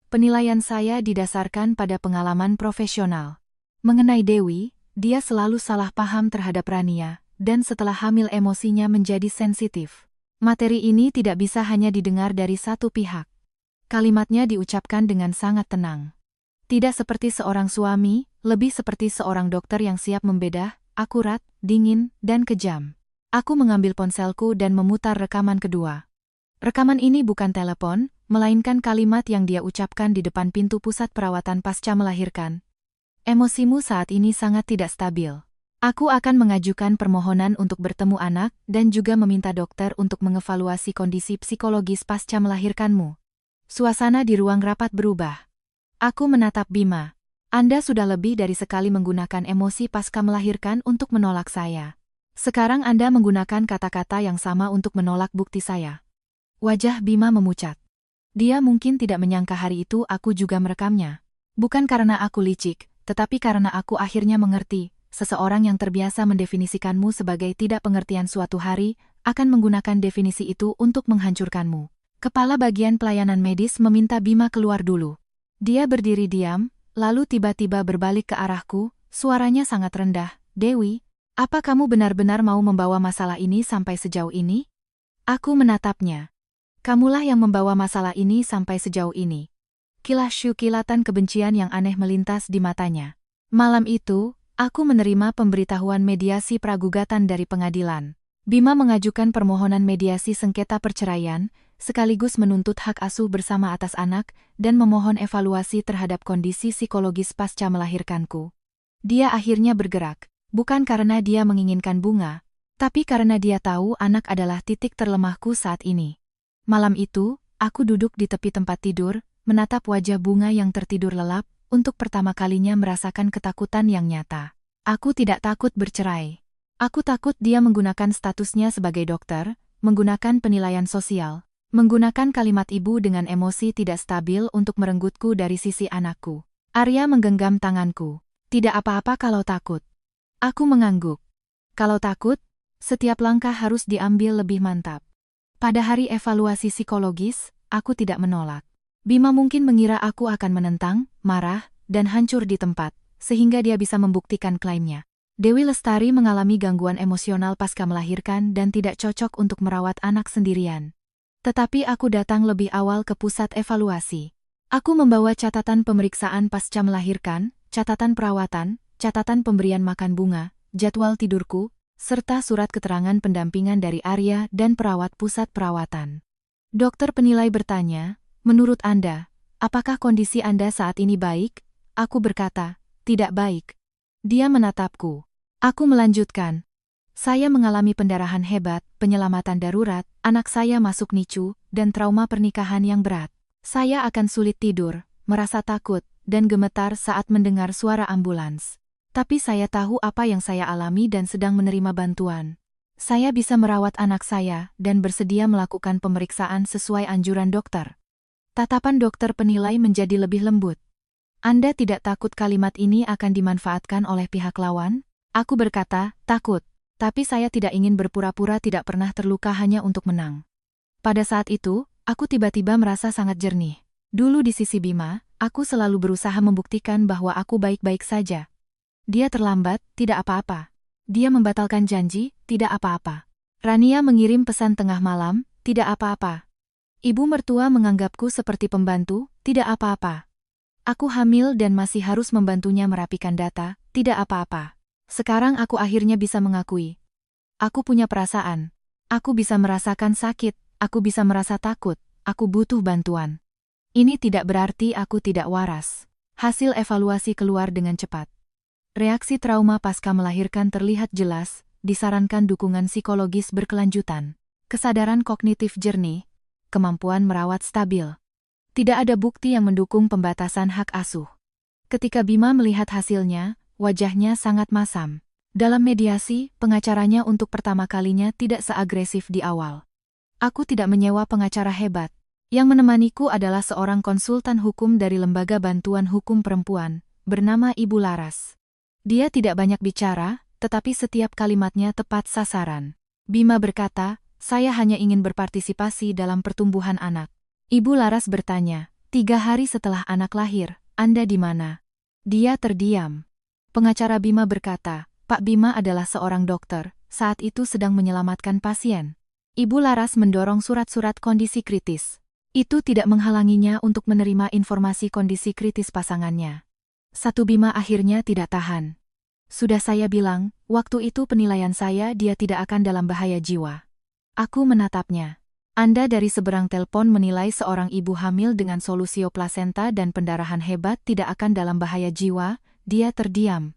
Penilaian saya didasarkan pada pengalaman profesional. Mengenai Dewi, dia selalu salah paham terhadap Rania, dan setelah hamil emosinya menjadi sensitif. Materi ini tidak bisa hanya didengar dari satu pihak. Kalimatnya diucapkan dengan sangat tenang. Tidak seperti seorang suami, lebih seperti seorang dokter yang siap membedah, akurat, dingin, dan kejam. Aku mengambil ponselku dan memutar rekaman kedua. Rekaman ini bukan telepon, melainkan kalimat yang dia ucapkan di depan pintu pusat perawatan pasca melahirkan. Emosimu saat ini sangat tidak stabil. Aku akan mengajukan permohonan untuk bertemu anak dan juga meminta dokter untuk mengevaluasi kondisi psikologis pasca melahirkanmu. Suasana di ruang rapat berubah. Aku menatap Bima. Anda sudah lebih dari sekali menggunakan emosi pasca melahirkan untuk menolak saya. Sekarang Anda menggunakan kata-kata yang sama untuk menolak bukti saya. Wajah Bima memucat. Dia mungkin tidak menyangka hari itu aku juga merekamnya. Bukan karena aku licik, tetapi karena aku akhirnya mengerti, seseorang yang terbiasa mendefinisikanmu sebagai tidak pengertian suatu hari, akan menggunakan definisi itu untuk menghancurkanmu. Kepala bagian pelayanan medis meminta Bima keluar dulu. Dia berdiri diam, lalu tiba-tiba berbalik ke arahku, suaranya sangat rendah. Dewi, apa kamu benar-benar mau membawa masalah ini sampai sejauh ini? Aku menatapnya. Kamulah yang membawa masalah ini sampai sejauh ini. Kilatan kebencian yang aneh melintas di matanya. Malam itu, aku menerima pemberitahuan mediasi pragugatan dari pengadilan. Bima mengajukan permohonan mediasi sengketa perceraian, sekaligus menuntut hak asuh bersama atas anak, dan memohon evaluasi terhadap kondisi psikologis pasca melahirkanku. Dia akhirnya bergerak, bukan karena dia menginginkan bunga, tapi karena dia tahu anak adalah titik terlemahku saat ini. Malam itu, aku duduk di tepi tempat tidur, menatap wajah bunga yang tertidur lelap, untuk pertama kalinya merasakan ketakutan yang nyata. Aku tidak takut bercerai. Aku takut dia menggunakan statusnya sebagai dokter, menggunakan penilaian sosial, menggunakan kalimat ibu dengan emosi tidak stabil untuk merenggutku dari sisi anakku. Arya menggenggam tanganku. Tidak apa-apa kalau takut. Aku mengangguk. Kalau takut, setiap langkah harus diambil lebih mantap. Pada hari evaluasi psikologis, aku tidak menolak. Bima mungkin mengira aku akan menentang, marah, dan hancur di tempat, sehingga dia bisa membuktikan klaimnya. Dewi Lestari mengalami gangguan emosional pasca melahirkan dan tidak cocok untuk merawat anak sendirian. Tetapi aku datang lebih awal ke pusat evaluasi. Aku membawa catatan pemeriksaan pasca melahirkan, catatan perawatan, catatan pemberian makan bunga, jadwal tidurku, serta surat keterangan pendampingan dari Arya dan perawat pusat perawatan. Dokter penilai bertanya, menurut Anda, apakah kondisi Anda saat ini baik? Aku berkata, tidak baik. Dia menatapku. Aku melanjutkan. Saya mengalami pendarahan hebat, penyelamatan darurat, anak saya masuk NICU, dan trauma pernikahan yang berat. Saya akan sulit tidur, merasa takut, dan gemetar saat mendengar suara ambulans. Tapi saya tahu apa yang saya alami dan sedang menerima bantuan. Saya bisa merawat anak saya dan bersedia melakukan pemeriksaan sesuai anjuran dokter. Tatapan dokter penilai menjadi lebih lembut. Anda tidak takut kalimat ini akan dimanfaatkan oleh pihak lawan? Aku berkata, takut. Tapi saya tidak ingin berpura-pura tidak pernah terluka hanya untuk menang. Pada saat itu, aku tiba-tiba merasa sangat jernih. Dulu di sisi Bima, aku selalu berusaha membuktikan bahwa aku baik-baik saja. Dia terlambat, tidak apa-apa. Dia membatalkan janji, tidak apa-apa. Rania mengirim pesan tengah malam, tidak apa-apa. Ibu mertua menganggapku seperti pembantu, tidak apa-apa. Aku hamil dan masih harus membantunya merapikan data, tidak apa-apa. Sekarang aku akhirnya bisa mengakui. Aku punya perasaan. Aku bisa merasakan sakit, aku bisa merasa takut, aku butuh bantuan. Ini tidak berarti aku tidak waras. Hasil evaluasi keluar dengan cepat. Reaksi trauma pasca melahirkan terlihat jelas, disarankan dukungan psikologis berkelanjutan. Kesadaran kognitif jernih, kemampuan merawat stabil. Tidak ada bukti yang mendukung pembatasan hak asuh. Ketika Bima melihat hasilnya, wajahnya sangat masam. Dalam mediasi, pengacaranya untuk pertama kalinya tidak seagresif di awal. Aku tidak menyewa pengacara hebat. Yang menemaniku adalah seorang konsultan hukum dari Lembaga Bantuan Hukum Perempuan, bernama Ibu Laras. Dia tidak banyak bicara, tetapi setiap kalimatnya tepat sasaran. Bima berkata, saya hanya ingin berpartisipasi dalam pertumbuhan anak. Ibu Laras bertanya, 3 hari setelah anak lahir, Anda di mana? Dia terdiam. Pengacara Bima berkata, Pak Bima adalah seorang dokter, saat itu sedang menyelamatkan pasien. Ibu Laras mendorong surat-surat kondisi kritis. Itu tidak menghalanginya untuk menerima informasi kondisi kritis pasangannya. Bima akhirnya tidak tahan. Sudah saya bilang, waktu itu penilaian saya dia tidak akan dalam bahaya jiwa. Aku menatapnya. Anda dari seberang telepon menilai seorang ibu hamil dengan solusio plasenta dan pendarahan hebat tidak akan dalam bahaya jiwa, dia terdiam.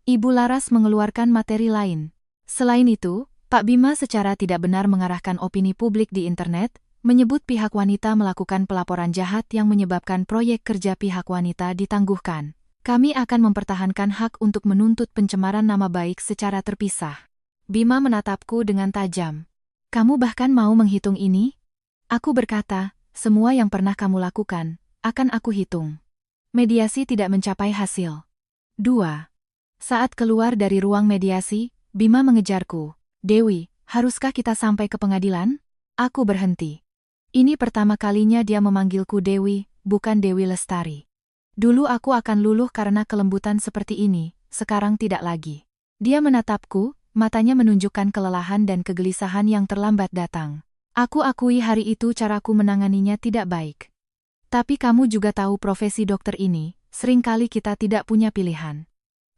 Ibu Laras mengeluarkan materi lain. Selain itu, Pak Bima secara tidak benar mengarahkan opini publik di internet, menyebut pihak wanita melakukan pelaporan jahat yang menyebabkan proyek kerja pihak wanita ditangguhkan. Kami akan mempertahankan hak untuk menuntut pencemaran nama baik secara terpisah. Bima menatapku dengan tajam. Kamu bahkan mau menghitung ini? Aku berkata, semua yang pernah kamu lakukan, akan aku hitung. Mediasi tidak mencapai hasil. 2. Saat keluar dari ruang mediasi, Bima mengejarku. Dewi, haruskah kita sampai ke pengadilan? Aku berhenti. Ini pertama kalinya dia memanggilku Dewi, bukan Dewi Lestari. Dulu aku akan luluh karena kelembutan seperti ini, sekarang tidak lagi. Dia menatapku, matanya menunjukkan kelelahan dan kegelisahan yang terlambat datang. Aku akui hari itu caraku menanganinya tidak baik. Tapi kamu juga tahu profesi dokter ini, seringkali kita tidak punya pilihan.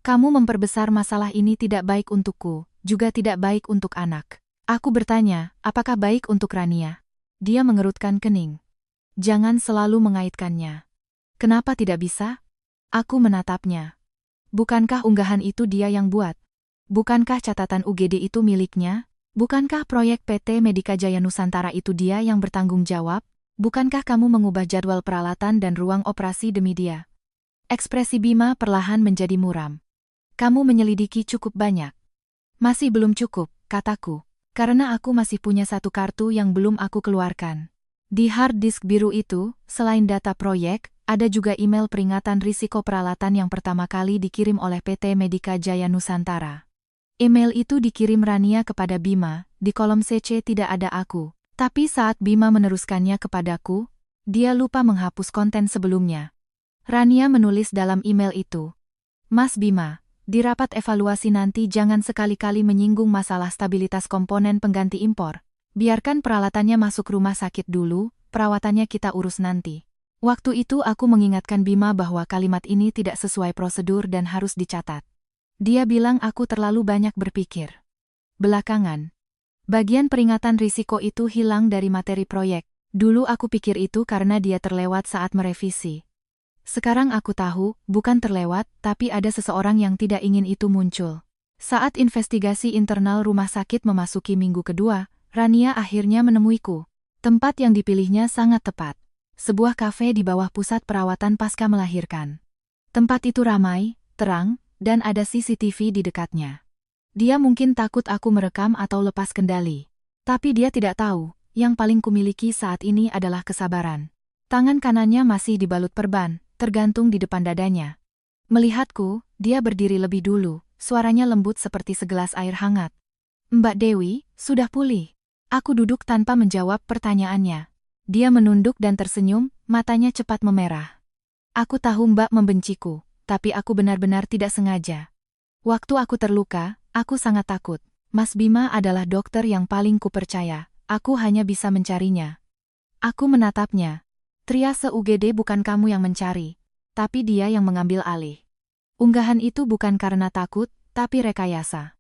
Kamu memperbesar masalah ini tidak baik untukku, juga tidak baik untuk anak. Aku bertanya, apakah baik untuk Rania? Dia mengerutkan kening. Jangan selalu mengaitkannya. Kenapa tidak bisa? Aku menatapnya. Bukankah unggahan itu dia yang buat? Bukankah catatan UGD itu miliknya? Bukankah proyek PT Medika Jaya Nusantara itu dia yang bertanggung jawab? Bukankah kamu mengubah jadwal peralatan dan ruang operasi demi dia? Ekspresi Bima perlahan menjadi muram. Kamu menyelidiki cukup banyak. Masih belum cukup, kataku. Karena aku masih punya satu kartu yang belum aku keluarkan. Di hard disk biru itu, selain data proyek, ada juga email peringatan risiko peralatan yang pertama kali dikirim oleh PT Medika Jaya Nusantara. Email itu dikirim Rania kepada Bima, di kolom CC tidak ada aku. Tapi saat Bima meneruskannya kepadaku, dia lupa menghapus konten sebelumnya. Rania menulis dalam email itu, Mas Bima, di rapat evaluasi nanti jangan sekali-kali menyinggung masalah stabilitas komponen pengganti impor. Biarkan peralatannya masuk rumah sakit dulu, perawatannya kita urus nanti. Waktu itu aku mengingatkan Bima bahwa kalimat ini tidak sesuai prosedur dan harus dicatat. Dia bilang aku terlalu banyak berpikir. Belakangan, bagian peringatan risiko itu hilang dari materi proyek. Dulu aku pikir itu karena dia terlewat saat merevisi. Sekarang aku tahu, bukan terlewat, tapi ada seseorang yang tidak ingin itu muncul. Saat investigasi internal rumah sakit memasuki minggu kedua, Rania akhirnya menemuiku. Tempat yang dipilihnya sangat tepat. Sebuah kafe di bawah pusat perawatan pasca melahirkan. Tempat itu ramai, terang, dan ada CCTV di dekatnya. Dia mungkin takut aku merekam atau lepas kendali. Tapi dia tidak tahu, yang paling kumiliki saat ini adalah kesabaran. Tangan kanannya masih dibalut perban, tergantung di depan dadanya. Melihatku, dia berdiri lebih dulu, suaranya lembut seperti segelas air hangat. Mbak Dewi, sudah pulih. Aku duduk tanpa menjawab pertanyaannya. Dia menunduk dan tersenyum, matanya cepat memerah. Aku tahu Mbak membenciku, tapi aku benar-benar tidak sengaja. Waktu aku terluka, aku sangat takut. Mas Bima adalah dokter yang paling kupercaya, aku hanya bisa mencarinya. Aku menatapnya. Triase UGD bukan kamu yang mencari, tapi dia yang mengambil alih. Unggahan itu bukan karena takut, tapi rekayasa.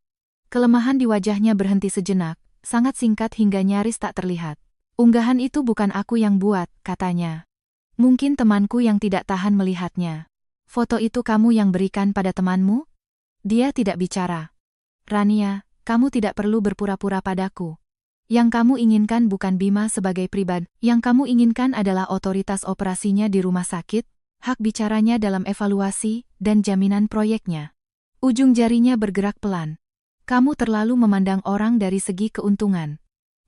Kelemahan di wajahnya berhenti sejenak, sangat singkat hingga nyaris tak terlihat. Unggahan itu bukan aku yang buat, katanya. Mungkin temanku yang tidak tahan melihatnya. Foto itu kamu yang berikan pada temanmu? Dia tidak bicara. Rania, kamu tidak perlu berpura-pura padaku. Yang kamu inginkan bukan Bima sebagai pribadi, yang kamu inginkan adalah otoritas operasinya di rumah sakit, hak bicaranya dalam evaluasi, dan jaminan proyeknya. Ujung jarinya bergerak pelan. Kamu terlalu memandang orang dari segi keuntungan.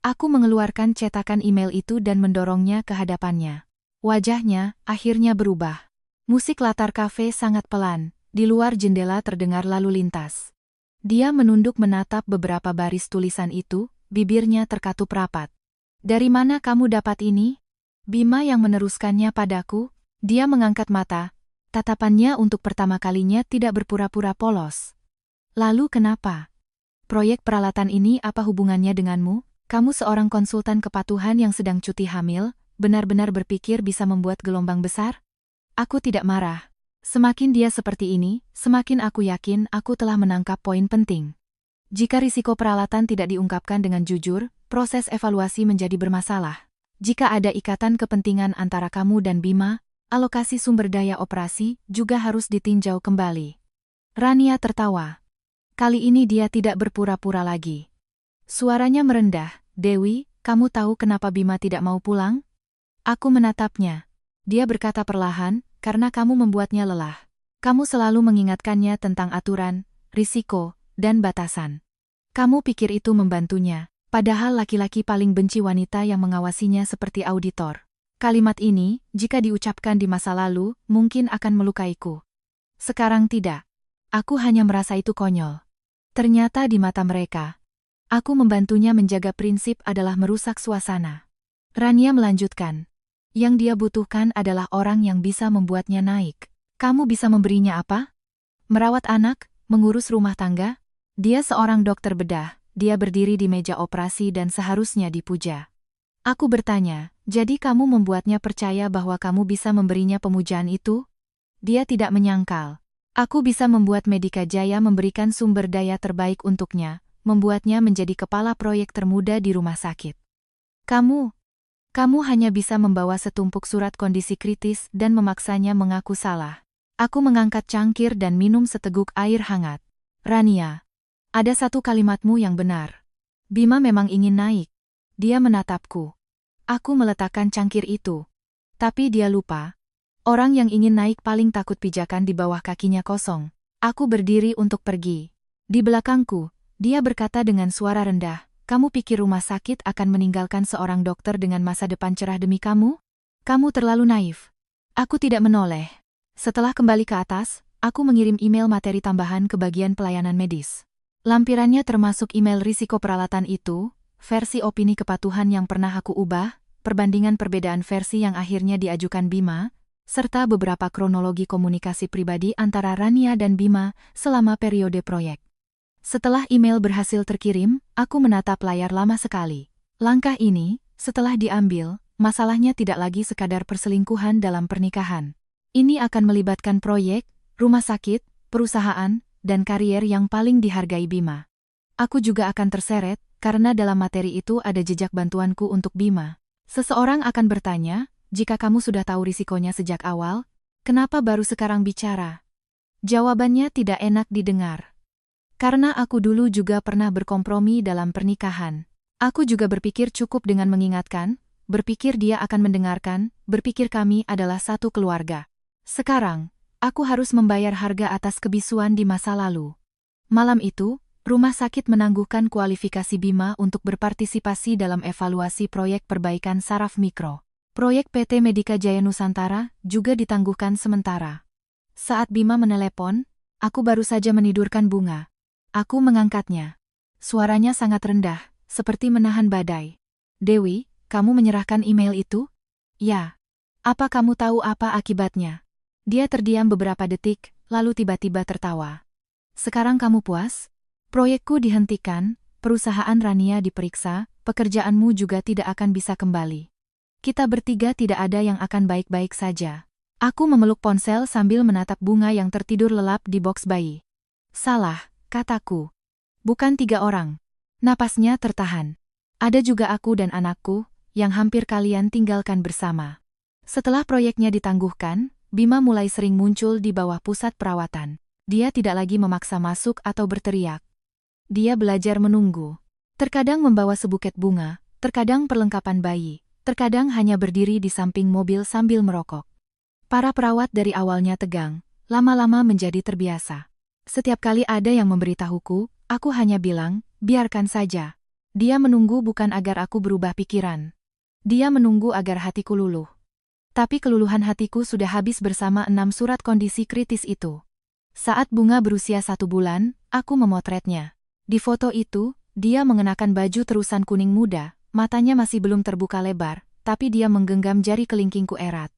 Aku mengeluarkan cetakan email itu dan mendorongnya ke hadapannya. Wajahnya akhirnya berubah. Musik latar kafe sangat pelan, di luar jendela terdengar lalu lintas. Dia menunduk menatap beberapa baris tulisan itu, bibirnya terkatup rapat. Dari mana kamu dapat ini? Bima yang meneruskannya padaku, dia mengangkat mata, tatapannya untuk pertama kalinya tidak berpura-pura polos. Lalu kenapa? Proyek peralatan ini apa hubungannya denganmu? Kamu seorang konsultan kepatuhan yang sedang cuti hamil, benar-benar berpikir bisa membuat gelombang besar? Aku tidak marah. Semakin dia seperti ini, semakin aku yakin aku telah menangkap poin penting. Jika risiko peralatan tidak diungkapkan dengan jujur, proses evaluasi menjadi bermasalah. Jika ada ikatan kepentingan antara kamu dan Bima, alokasi sumber daya operasi juga harus ditinjau kembali. Rania tertawa. Kali ini dia tidak berpura-pura lagi. Suaranya merendah, Dewi, kamu tahu kenapa Bima tidak mau pulang? Aku menatapnya. Dia berkata perlahan, karena kamu membuatnya lelah. Kamu selalu mengingatkannya tentang aturan, risiko, dan batasan. Kamu pikir itu membantunya, padahal laki-laki paling benci wanita yang mengawasinya seperti auditor. Kalimat ini, jika diucapkan di masa lalu, mungkin akan melukaiku. Sekarang tidak. Aku hanya merasa itu konyol. Ternyata di mata mereka, aku membantunya menjaga prinsip adalah merusak suasana. Rania melanjutkan. Yang dia butuhkan adalah orang yang bisa membuatnya naik. Kamu bisa memberinya apa? Merawat anak, mengurus rumah tangga? Dia seorang dokter bedah, dia berdiri di meja operasi dan seharusnya dipuja. Aku bertanya, jadi kamu membuatnya percaya bahwa kamu bisa memberinya pemujaan itu? Dia tidak menyangkal. Aku bisa membuat Medika Jaya memberikan sumber daya terbaik untuknya, membuatnya menjadi kepala proyek termuda di rumah sakit. Kamu hanya bisa membawa setumpuk surat kondisi kritis dan memaksanya mengaku salah. Aku mengangkat cangkir dan minum seteguk air hangat. Rania, ada satu kalimatmu yang benar. Bima memang ingin naik. Dia menatapku. Aku meletakkan cangkir itu. Tapi dia lupa. Orang yang ingin naik paling takut pijakan di bawah kakinya kosong. Aku berdiri untuk pergi. Di belakangku, dia berkata dengan suara rendah, kamu pikir rumah sakit akan meninggalkan seorang dokter dengan masa depan cerah demi kamu? Kamu terlalu naif. Aku tidak menoleh. Setelah kembali ke atas, aku mengirim email materi tambahan ke bagian pelayanan medis. Lampirannya termasuk email risiko peralatan itu, versi opini kepatuhan yang pernah aku ubah, perbandingan perbedaan versi yang akhirnya diajukan Bima, serta beberapa kronologi komunikasi pribadi antara Rania dan Bima selama periode proyek. Setelah email berhasil terkirim, aku menatap layar lama sekali. Langkah ini, setelah diambil, masalahnya tidak lagi sekadar perselingkuhan dalam pernikahan. Ini akan melibatkan proyek, rumah sakit, perusahaan, dan karier yang paling dihargai Bima. Aku juga akan terseret, karena dalam materi itu ada jejak bantuanku untuk Bima. Seseorang akan bertanya, jika kamu sudah tahu risikonya sejak awal, kenapa baru sekarang bicara? Jawabannya tidak enak didengar. Karena aku dulu juga pernah berkompromi dalam pernikahan. Aku juga berpikir cukup dengan mengingatkan, berpikir dia akan mendengarkan, berpikir kami adalah satu keluarga. Sekarang, aku harus membayar harga atas kebisuan di masa lalu. Malam itu, rumah sakit menangguhkan kualifikasi Bima untuk berpartisipasi dalam evaluasi proyek perbaikan saraf mikro. Proyek PT Medika Jaya Nusantara juga ditangguhkan sementara. Saat Bima menelepon, aku baru saja menidurkan Bunga. Aku mengangkatnya. Suaranya sangat rendah, seperti menahan badai. Dewi, kamu menyerahkan email itu? Ya. Apa kamu tahu apa akibatnya? Dia terdiam beberapa detik, lalu tiba-tiba tertawa. Sekarang kamu puas? Proyekku dihentikan, perusahaan Rania diperiksa, pekerjaanmu juga tidak akan bisa kembali. Kita bertiga tidak ada yang akan baik-baik saja. Aku memeluk ponsel sambil menatap Bunga yang tertidur lelap di boks bayi. Salah, kataku. Bukan 3 orang. Napasnya tertahan. Ada juga aku dan anakku, yang hampir kalian tinggalkan bersama. Setelah proyeknya ditangguhkan, Bima mulai sering muncul di bawah pusat perawatan. Dia tidak lagi memaksa masuk atau berteriak. Dia belajar menunggu. Terkadang membawa sebuket bunga, terkadang perlengkapan bayi, terkadang hanya berdiri di samping mobil sambil merokok. Para perawat dari awalnya tegang, lama-lama menjadi terbiasa. Setiap kali ada yang memberitahuku, aku hanya bilang, biarkan saja. Dia menunggu bukan agar aku berubah pikiran. Dia menunggu agar hatiku luluh. Tapi keluluhan hatiku sudah habis bersama 6 surat kondisi kritis itu. Saat Bunga berusia 1 bulan, aku memotretnya. Di foto itu, dia mengenakan baju terusan kuning muda, matanya masih belum terbuka lebar, tapi dia menggenggam jari kelingkingku erat.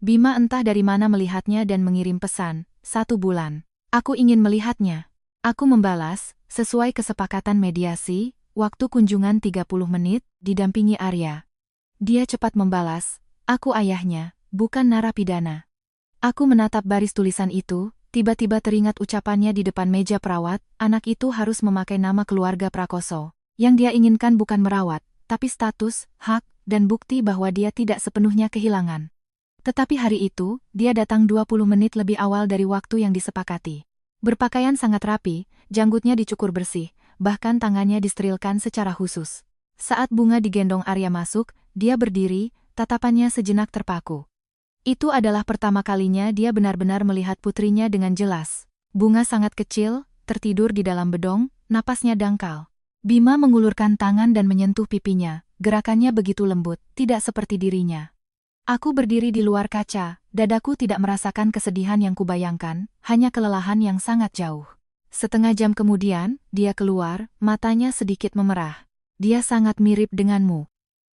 Bima entah dari mana melihatnya dan mengirim pesan, 1 bulan. Aku ingin melihatnya. Aku membalas, sesuai kesepakatan mediasi, waktu kunjungan 30 menit, didampingi Arya. Dia cepat membalas, aku ayahnya, bukan narapidana. Aku menatap baris tulisan itu, tiba-tiba teringat ucapannya di depan meja perawat, anak itu harus memakai nama keluarga Prakoso. Yang dia inginkan bukan merawat, tapi status, hak, dan bukti bahwa dia tidak sepenuhnya kehilangan. Tetapi hari itu, dia datang 20 menit lebih awal dari waktu yang disepakati. Berpakaian sangat rapi, janggutnya dicukur bersih, bahkan tangannya disterilkan secara khusus. Saat Bunga digendong Arya masuk, dia berdiri, tatapannya sejenak terpaku. Itu adalah pertama kalinya dia benar-benar melihat putrinya dengan jelas. Bunga sangat kecil, tertidur di dalam bedong, napasnya dangkal. Bima mengulurkan tangan dan menyentuh pipinya, gerakannya begitu lembut, tidak seperti dirinya. Aku berdiri di luar kaca, dadaku tidak merasakan kesedihan yang kubayangkan, hanya kelelahan yang sangat jauh. Setengah jam kemudian, dia keluar, matanya sedikit memerah. Dia sangat mirip denganmu.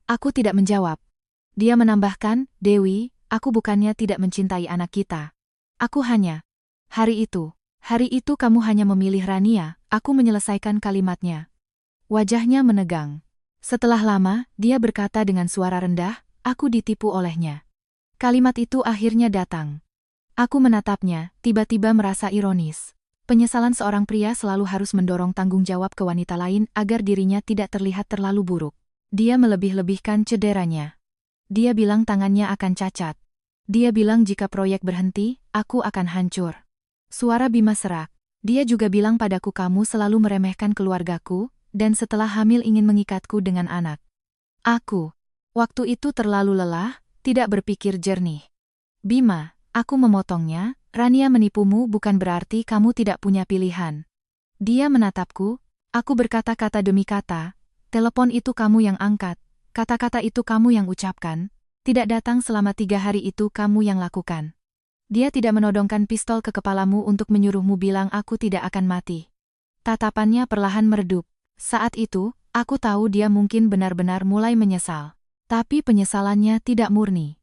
Aku tidak menjawab. Dia menambahkan, Dewi, aku bukannya tidak mencintai anak kita. Aku hanya. Hari itu kamu hanya memilih Rania, aku menyelesaikan kalimatnya. Wajahnya menegang. Setelah lama, dia berkata dengan suara rendah, aku ditipu olehnya. Kalimat itu akhirnya datang. Aku menatapnya, tiba-tiba merasa ironis. Penyesalan seorang pria selalu harus mendorong tanggung jawab ke wanita lain agar dirinya tidak terlihat terlalu buruk. Dia melebih-lebihkan cederanya. Dia bilang tangannya akan cacat. Dia bilang jika proyek berhenti, aku akan hancur. Suara Bima serak. Dia juga bilang padaku kamu selalu meremehkan keluargaku, dan setelah hamil ingin mengikatku dengan anak. Waktu itu terlalu lelah, tidak berpikir jernih. Bima, aku memotongnya, Rania menipumu bukan berarti kamu tidak punya pilihan. Dia menatapku, aku berkata kata demi kata, telepon itu kamu yang angkat, kata-kata itu kamu yang ucapkan, tidak datang selama 3 hari itu kamu yang lakukan. Dia tidak menodongkan pistol ke kepalamu untuk menyuruhmu bilang aku tidak akan mati. Tatapannya perlahan meredup. Saat itu, aku tahu dia mungkin benar-benar mulai menyesal. Tapi penyesalannya tidak murni.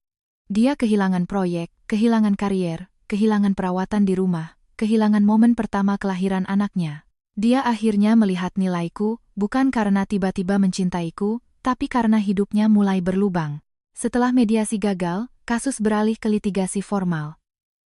Dia kehilangan proyek, kehilangan karier, kehilangan perawatan di rumah, kehilangan momen pertama kelahiran anaknya. Dia akhirnya melihat nilaiku, bukan karena tiba-tiba mencintaiku, tapi karena hidupnya mulai berlubang. Setelah mediasi gagal, kasus beralih ke litigasi formal.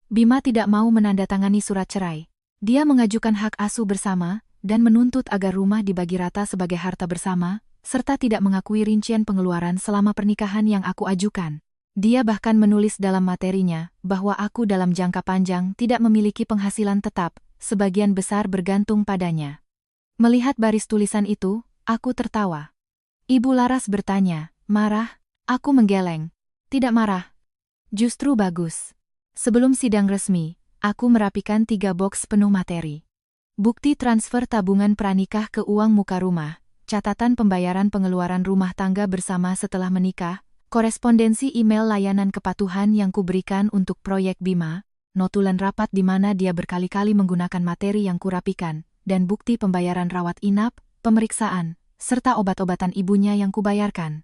Bima tidak mau menandatangani surat cerai. Dia mengajukan hak asuh bersama, dan menuntut agar rumah dibagi rata sebagai harta bersama, serta tidak mengakui rincian pengeluaran selama pernikahan yang aku ajukan. Dia bahkan menulis dalam materinya bahwa aku dalam jangka panjang tidak memiliki penghasilan tetap, sebagian besar bergantung padanya. Melihat baris tulisan itu, aku tertawa. Ibu Laras bertanya, marah? Aku menggeleng. Tidak marah. Justru bagus. Sebelum sidang resmi, aku merapikan 3 boks penuh materi. Bukti transfer tabungan pranikah ke uang muka rumah, catatan pembayaran pengeluaran rumah tangga bersama setelah menikah, korespondensi email layanan kepatuhan yang kuberikan untuk proyek Bima, notulen rapat di mana dia berkali-kali menggunakan materi yang kurapikan, dan bukti pembayaran rawat inap, pemeriksaan, serta obat-obatan ibunya yang kubayarkan.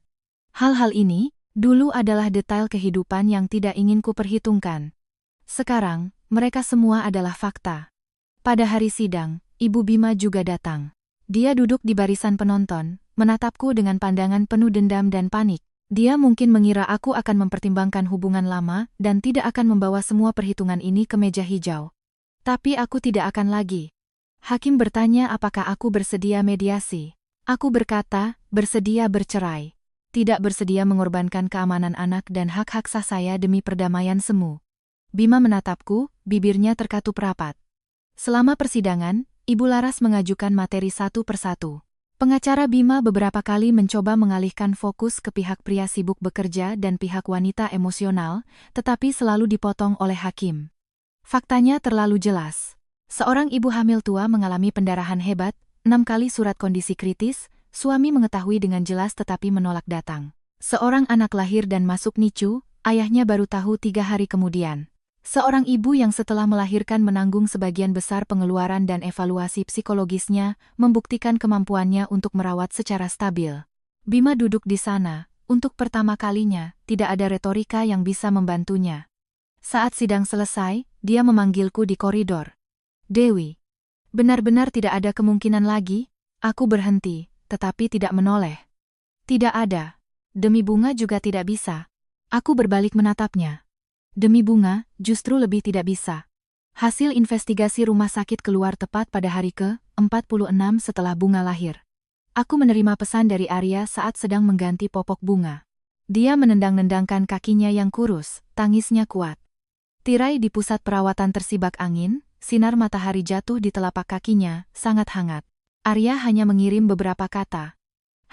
Hal-hal ini, dulu adalah detail kehidupan yang tidak ingin kuperhitungkan. Sekarang, mereka semua adalah fakta. Pada hari sidang, Ibu Bima juga datang. Dia duduk di barisan penonton, menatapku dengan pandangan penuh dendam dan panik. Dia mungkin mengira aku akan mempertimbangkan hubungan lama dan tidak akan membawa semua perhitungan ini ke meja hijau. Tapi aku tidak akan lagi. Hakim bertanya apakah aku bersedia mediasi. Aku berkata, bersedia bercerai. Tidak bersedia mengorbankan keamanan anak dan hak-hak sah saya demi perdamaian semu. Bima menatapku, bibirnya terkatup rapat. Selama persidangan, Ibu Laras mengajukan materi satu persatu. Pengacara Bima beberapa kali mencoba mengalihkan fokus ke pihak pria sibuk bekerja dan pihak wanita emosional, tetapi selalu dipotong oleh hakim. Faktanya terlalu jelas. Seorang ibu hamil tua mengalami pendarahan hebat, 6 kali surat kondisi kritis, suami mengetahui dengan jelas tetapi menolak datang. Seorang anak lahir dan masuk NICU, ayahnya baru tahu 3 hari kemudian. Seorang ibu yang setelah melahirkan menanggung sebagian besar pengeluaran dan evaluasi psikologisnya, membuktikan kemampuannya untuk merawat secara stabil. Bima duduk di sana, untuk pertama kalinya, tidak ada retorika yang bisa membantunya. Saat sidang selesai, dia memanggilku di koridor. Dewi. Benar-benar tidak ada kemungkinan lagi? Aku berhenti, tetapi tidak menoleh. Tidak ada. Demi Bunga juga tidak bisa. Aku berbalik menatapnya. Demi Bunga, justru lebih tidak bisa. Hasil investigasi rumah sakit keluar tepat pada hari ke-46 setelah Bunga lahir. Aku menerima pesan dari Arya saat sedang mengganti popok Bunga. Dia menendang-nendangkan kakinya yang kurus, tangisnya kuat. Tirai di pusat perawatan tersibak angin, sinar matahari jatuh di telapak kakinya, sangat hangat. Arya hanya mengirim beberapa kata.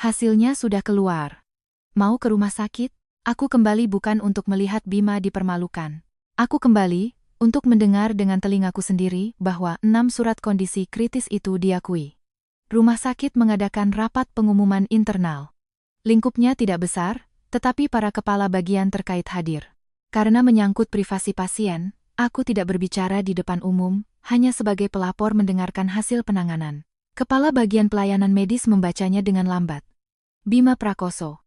Hasilnya sudah keluar. Mau ke rumah sakit? Aku kembali bukan untuk melihat Bima dipermalukan. Aku kembali untuk mendengar dengan telingaku sendiri bahwa 6 surat kondisi kritis itu diakui. Rumah sakit mengadakan rapat pengumuman internal. Lingkupnya tidak besar, tetapi para kepala bagian terkait hadir. Karena menyangkut privasi pasien, aku tidak berbicara di depan umum, hanya sebagai pelapor mendengarkan hasil penanganan. Kepala bagian pelayanan medis membacanya dengan lambat. Bima Prakoso.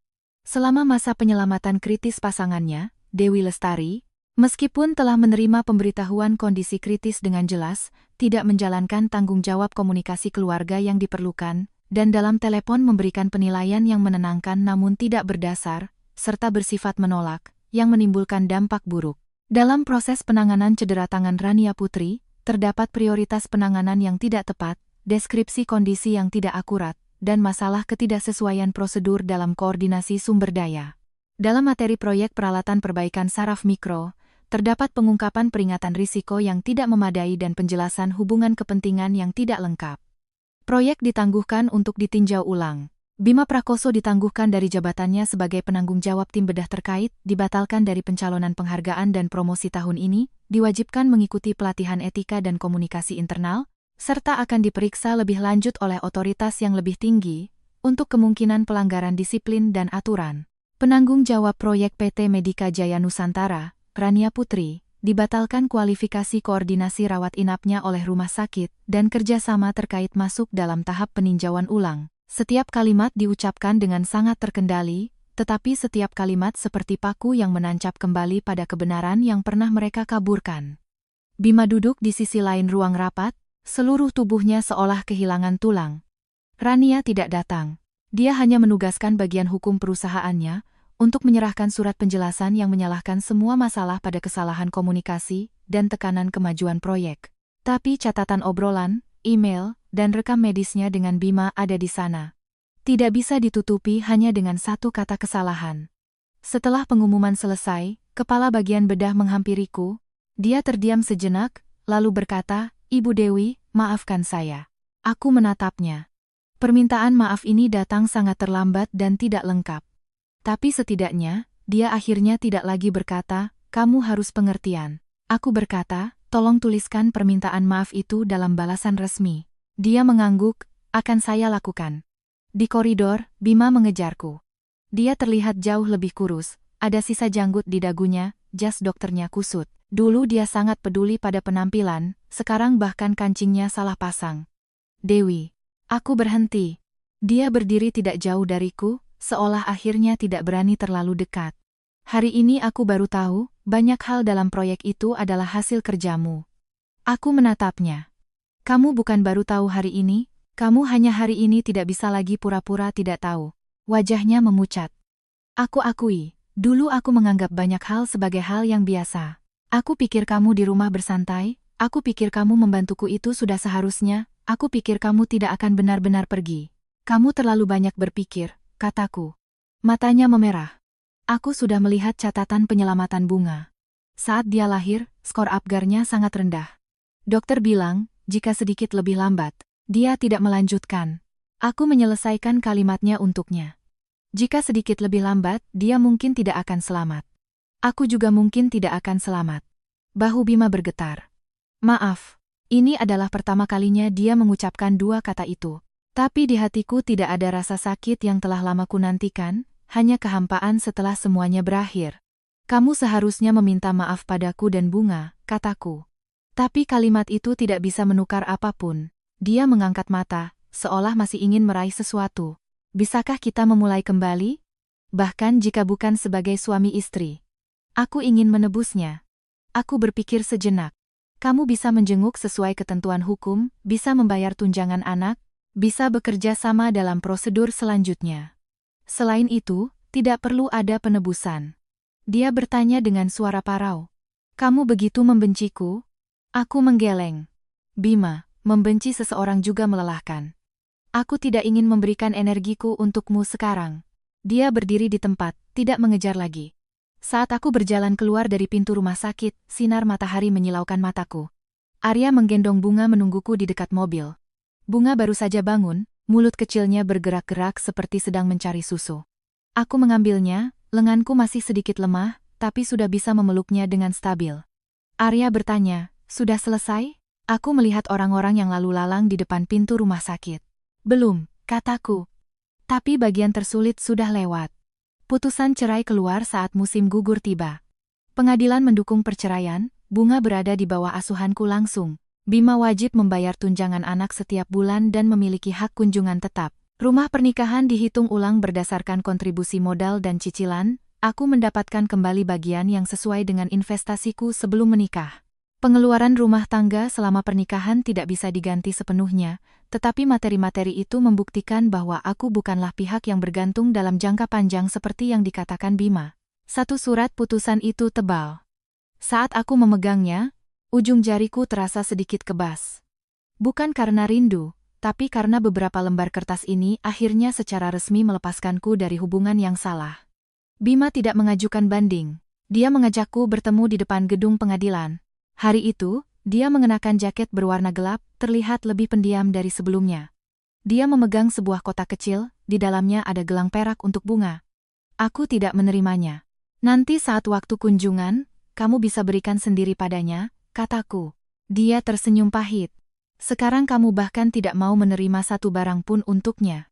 Selama masa penyelamatan kritis pasangannya, Dewi Lestari, meskipun telah menerima pemberitahuan kondisi kritis dengan jelas, tidak menjalankan tanggung jawab komunikasi keluarga yang diperlukan, dan dalam telepon memberikan penilaian yang menenangkan namun tidak berdasar, serta bersifat menolak, yang menimbulkan dampak buruk. Dalam proses penanganan cedera tangan Rania Putri, terdapat prioritas penanganan yang tidak tepat, deskripsi kondisi yang tidak akurat, dan masalah ketidaksesuaian prosedur dalam koordinasi sumber daya. Dalam materi proyek peralatan perbaikan saraf mikro, terdapat pengungkapan peringatan risiko yang tidak memadai dan penjelasan hubungan kepentingan yang tidak lengkap. Proyek ditangguhkan untuk ditinjau ulang. Bima Prakoso ditangguhkan dari jabatannya sebagai penanggung jawab tim bedah terkait, dibatalkan dari pencalonan penghargaan dan promosi tahun ini, diwajibkan mengikuti pelatihan etika dan komunikasi internal, serta akan diperiksa lebih lanjut oleh otoritas yang lebih tinggi, untuk kemungkinan pelanggaran disiplin dan aturan. Penanggung jawab proyek PT Medika Jaya Nusantara, Rania Putri, dibatalkan kualifikasi koordinasi rawat inapnya oleh rumah sakit dan kerjasama terkait masuk dalam tahap peninjauan ulang. Setiap kalimat diucapkan dengan sangat terkendali, tetapi setiap kalimat seperti paku yang menancap kembali pada kebenaran yang pernah mereka kaburkan. Bima duduk di sisi lain ruang rapat, seluruh tubuhnya seolah kehilangan tulang. Rania tidak datang. Dia hanya menugaskan bagian hukum perusahaannya untuk menyerahkan surat penjelasan yang menyalahkan semua masalah pada kesalahan komunikasi dan tekanan kemajuan proyek. Tapi catatan obrolan, email, dan rekam medisnya dengan Bima ada di sana. Tidak bisa ditutupi hanya dengan satu kata kesalahan. Setelah pengumuman selesai, kepala bagian bedah menghampiriku. Dia terdiam sejenak, lalu berkata, "Ibu Dewi, maafkan saya." Aku menatapnya. Permintaan maaf ini datang sangat terlambat dan tidak lengkap. Tapi setidaknya, dia akhirnya tidak lagi berkata, "Kamu harus pengertian." Aku berkata, "Tolong tuliskan permintaan maaf itu dalam balasan resmi." Dia mengangguk, "Akan saya lakukan." Di koridor, Bima mengejarku. Dia terlihat jauh lebih kurus, ada sisa janggut di dagunya, jas dokternya kusut. Dulu dia sangat peduli pada penampilan, sekarang bahkan kancingnya salah pasang. "Dewi." Aku berhenti. Dia berdiri tidak jauh dariku, seolah akhirnya tidak berani terlalu dekat. "Hari ini aku baru tahu, banyak hal dalam proyek itu adalah hasil kerjamu." Aku menatapnya. "Kamu bukan baru tahu hari ini, kamu hanya hari ini tidak bisa lagi pura-pura tidak tahu." Wajahnya memucat. Aku akui, dulu aku menganggap banyak hal sebagai hal yang biasa. Aku pikir kamu di rumah bersantai, aku pikir kamu membantuku itu sudah seharusnya, aku pikir kamu tidak akan benar-benar pergi. "Kamu terlalu banyak berpikir," kataku. Matanya memerah. Aku sudah melihat catatan penyelamatan Bunga. Saat dia lahir, skor Apgarnya sangat rendah. Dokter bilang, jika sedikit lebih lambat, dia tidak melanjutkan. Aku menyelesaikan kalimatnya untuknya. Jika sedikit lebih lambat, dia mungkin tidak akan selamat. Aku juga mungkin tidak akan selamat. Bahu Bima bergetar. Maaf. Ini adalah pertama kalinya dia mengucapkan dua kata itu. Tapi di hatiku tidak ada rasa sakit yang telah lama ku nantikan, hanya kehampaan setelah semuanya berakhir. "Kamu seharusnya meminta maaf padaku dan Bunga," kataku. Tapi kalimat itu tidak bisa menukar apapun. Dia mengangkat mata, seolah masih ingin meraih sesuatu. "Bisakah kita memulai kembali? Bahkan jika bukan sebagai suami istri." Aku ingin menebusnya. Aku berpikir sejenak. Kamu bisa menjenguk sesuai ketentuan hukum, bisa membayar tunjangan anak, bisa bekerja sama dalam prosedur selanjutnya. Selain itu, tidak perlu ada penebusan. Dia bertanya dengan suara parau. "Kamu begitu membenciku?" Aku menggeleng. "Bima, membenci seseorang juga melelahkan. Aku tidak ingin memberikan energiku untukmu sekarang." Dia berdiri di tempat, tidak mengejar lagi. Saat aku berjalan keluar dari pintu rumah sakit, sinar matahari menyilaukan mataku. Arya menggendong Bunga menungguku di dekat mobil. Bunga baru saja bangun, mulut kecilnya bergerak-gerak seperti sedang mencari susu. Aku mengambilnya, Lenganku masih sedikit lemah, tapi sudah bisa memeluknya dengan stabil. Arya bertanya, "Sudah selesai?" Aku melihat orang-orang yang lalu lalang di depan pintu rumah sakit. "Belum," kataku. "Tapi bagian tersulit sudah lewat." Putusan cerai keluar saat musim gugur tiba. Pengadilan mendukung perceraian, Bunga berada di bawah asuhanku langsung. Bima wajib membayar tunjangan anak setiap bulan dan memiliki hak kunjungan tetap. Rumah pernikahan dihitung ulang berdasarkan kontribusi modal dan cicilan. Aku mendapatkan kembali bagian yang sesuai dengan investasiku sebelum menikah. Pengeluaran rumah tangga selama pernikahan tidak bisa diganti sepenuhnya, tetapi materi-materi itu membuktikan bahwa aku bukanlah pihak yang bergantung dalam jangka panjang seperti yang dikatakan Bima. Satu surat putusan itu tebal. Saat aku memegangnya, ujung jariku terasa sedikit kebas. Bukan karena rindu, tapi karena beberapa lembar kertas ini akhirnya secara resmi melepaskanku dari hubungan yang salah. Bima tidak mengajukan banding. Dia mengajakku bertemu di depan gedung pengadilan. Hari itu, dia mengenakan jaket berwarna gelap, terlihat lebih pendiam dari sebelumnya. Dia memegang sebuah kotak kecil, di dalamnya ada gelang perak untuk bunga. Aku tidak menerimanya. "Nanti saat waktu kunjungan, kamu bisa berikan sendiri padanya," kataku. Dia tersenyum pahit. "Sekarang kamu bahkan tidak mau menerima satu barang pun untuknya."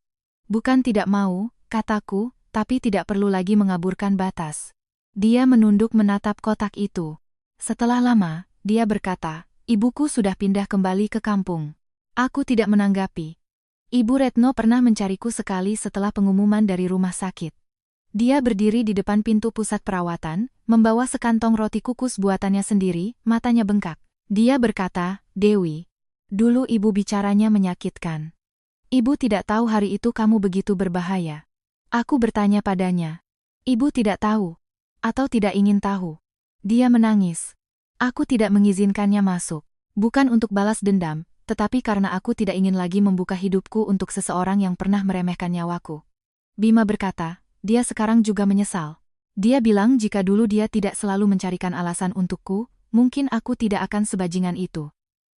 "Bukan tidak mau," kataku, "tapi tidak perlu lagi mengaburkan batas." Dia menunduk menatap kotak itu. Setelah lama, dia berkata, "Ibuku sudah pindah kembali ke kampung." Aku tidak menanggapi. Ibu Retno pernah mencariku sekali setelah pengumuman dari rumah sakit. Dia berdiri di depan pintu pusat perawatan, membawa sekantong roti kukus buatannya sendiri, matanya bengkak. Dia berkata, "Dewi, dulu ibu bicaranya menyakitkan. Ibu tidak tahu hari itu kamu begitu berbahaya." Aku bertanya padanya, "Ibu tidak tahu? Atau tidak ingin tahu?" Dia menangis. Aku tidak mengizinkannya masuk. Bukan untuk balas dendam, tetapi karena aku tidak ingin lagi membuka hidupku untuk seseorang yang pernah meremehkan nyawaku. Bima berkata, dia sekarang juga menyesal. Dia bilang jika dulu dia tidak selalu mencarikan alasan untukku, mungkin aku tidak akan sebajingan itu.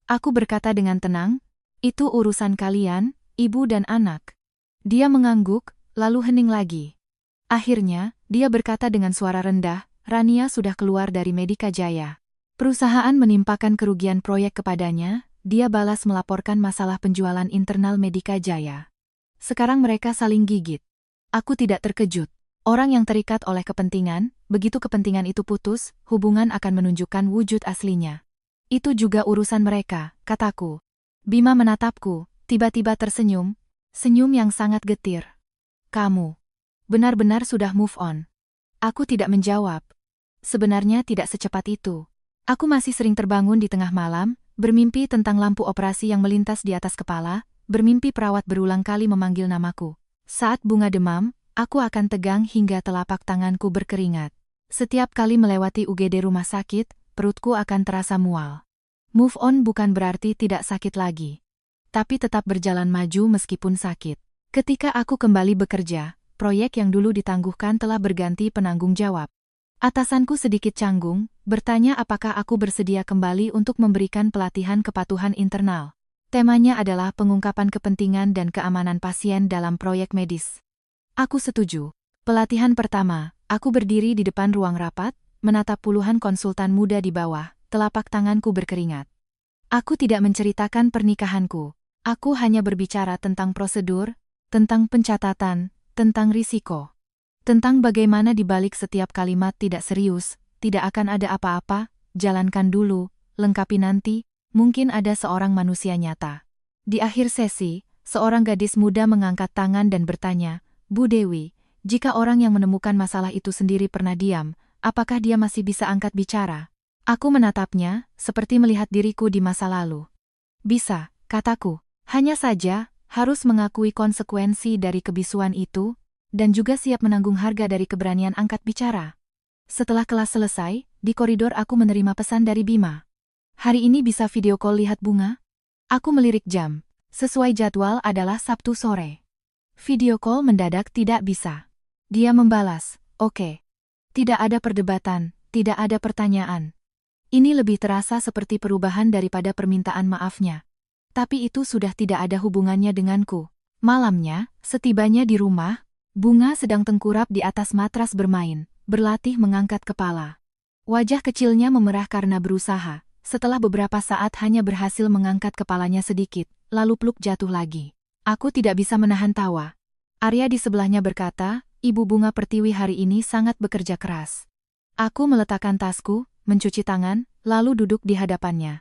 Aku berkata dengan tenang, "Itu urusan kalian, ibu dan anak." Dia mengangguk, lalu hening lagi. Akhirnya, dia berkata dengan suara rendah, "Rania sudah keluar dari Medika Jaya. Perusahaan menimpakan kerugian proyek kepadanya." Dia balas melaporkan masalah penjualan internal Medika Jaya. Sekarang mereka saling gigit. Aku tidak terkejut. Orang yang terikat oleh kepentingan, begitu kepentingan itu putus, hubungan akan menunjukkan wujud aslinya. Itu juga urusan mereka, kataku. Bima menatapku, tiba-tiba tersenyum, senyum yang sangat getir. "Kamu benar-benar sudah move on?" Aku tidak menjawab. Sebenarnya tidak secepat itu. Aku masih sering terbangun di tengah malam, bermimpi tentang lampu operasi yang melintas di atas kepala, bermimpi perawat berulang kali memanggil namaku. Saat Bunga demam, aku akan tegang hingga telapak tanganku berkeringat. Setiap kali melewati UGD rumah sakit, perutku akan terasa mual. Move on bukan berarti tidak sakit lagi. Tapi tetap berjalan maju meskipun sakit. Ketika aku kembali bekerja, proyek yang dulu ditangguhkan telah berganti penanggung jawab. Atasanku sedikit canggung, bertanya apakah aku bersedia kembali untuk memberikan pelatihan kepatuhan internal. Temanya adalah pengungkapan kepentingan dan keamanan pasien dalam proyek medis. Aku setuju. Pelatihan pertama, aku berdiri di depan ruang rapat, menatap puluhan konsultan muda di bawah, telapak tanganku berkeringat. Aku tidak menceritakan pernikahanku. Aku hanya berbicara tentang prosedur, tentang pencatatan, tentang risiko. Tentang bagaimana di balik setiap kalimat tidak serius, tidak akan ada apa-apa, jalankan dulu, lengkapi nanti, mungkin ada seorang manusia nyata. Di akhir sesi, seorang gadis muda mengangkat tangan dan bertanya, "Bu Dewi, jika orang yang menemukan masalah itu sendiri pernah diam, apakah dia masih bisa angkat bicara?" Aku menatapnya, seperti melihat diriku di masa lalu. "Bisa," kataku. "Hanya saja, harus mengakui konsekuensi dari kebisuan itu, dan juga siap menanggung harga dari keberanian angkat bicara." Setelah kelas selesai, di koridor aku menerima pesan dari Bima. "Hari ini bisa video call lihat Bunga?" Aku melirik jam. Sesuai jadwal adalah Sabtu sore. Video call mendadak tidak bisa. Dia membalas, "Oke." Tidak ada perdebatan, tidak ada pertanyaan. Ini lebih terasa seperti perubahan daripada permintaan maafnya. Tapi itu sudah tidak ada hubungannya denganku. Malamnya, setibanya di rumah, Bunga sedang tengkurap di atas matras bermain, berlatih mengangkat kepala. Wajah kecilnya memerah karena berusaha. Setelah beberapa saat hanya berhasil mengangkat kepalanya sedikit, lalu pluk jatuh lagi. Aku tidak bisa menahan tawa. Arya di sebelahnya berkata, Ibu Bunga Pertiwi hari ini sangat bekerja keras. Aku meletakkan tasku, mencuci tangan, lalu duduk di hadapannya.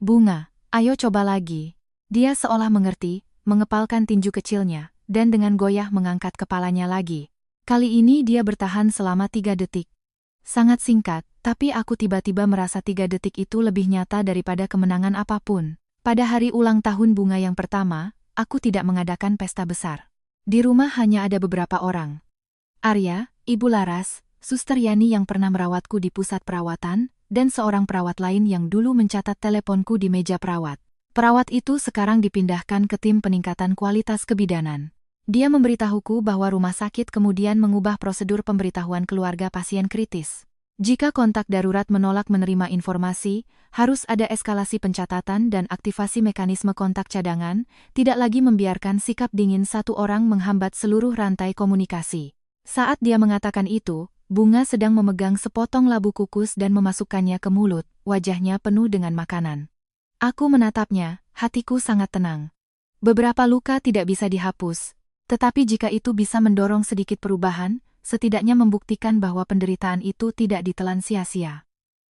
Bunga, ayo coba lagi. Dia seolah mengerti, mengepalkan tinju kecilnya, dan dengan goyah mengangkat kepalanya lagi. Kali ini dia bertahan selama 3 detik. Sangat singkat, tapi aku tiba-tiba merasa 3 detik itu lebih nyata daripada kemenangan apapun. Pada hari ulang tahun Bunga yang pertama, aku tidak mengadakan pesta besar. Di rumah hanya ada beberapa orang. Arya, Ibu Laras, Suster Yani yang pernah merawatku di pusat perawatan, dan seorang perawat lain yang dulu mencatat teleponku di meja perawat. Perawat itu sekarang dipindahkan ke tim peningkatan kualitas kebidanan. Dia memberitahuku bahwa rumah sakit kemudian mengubah prosedur pemberitahuan keluarga pasien kritis. Jika kontak darurat menolak menerima informasi, harus ada eskalasi pencatatan dan aktivasi mekanisme kontak cadangan, tidak lagi membiarkan sikap dingin satu orang menghambat seluruh rantai komunikasi. Saat dia mengatakan itu, Bunga sedang memegang sepotong labu kukus dan memasukkannya ke mulut, wajahnya penuh dengan makanan. Aku menatapnya, hatiku sangat tenang. Beberapa luka tidak bisa dihapus, tetapi jika itu bisa mendorong sedikit perubahan, setidaknya membuktikan bahwa penderitaan itu tidak ditelan sia-sia.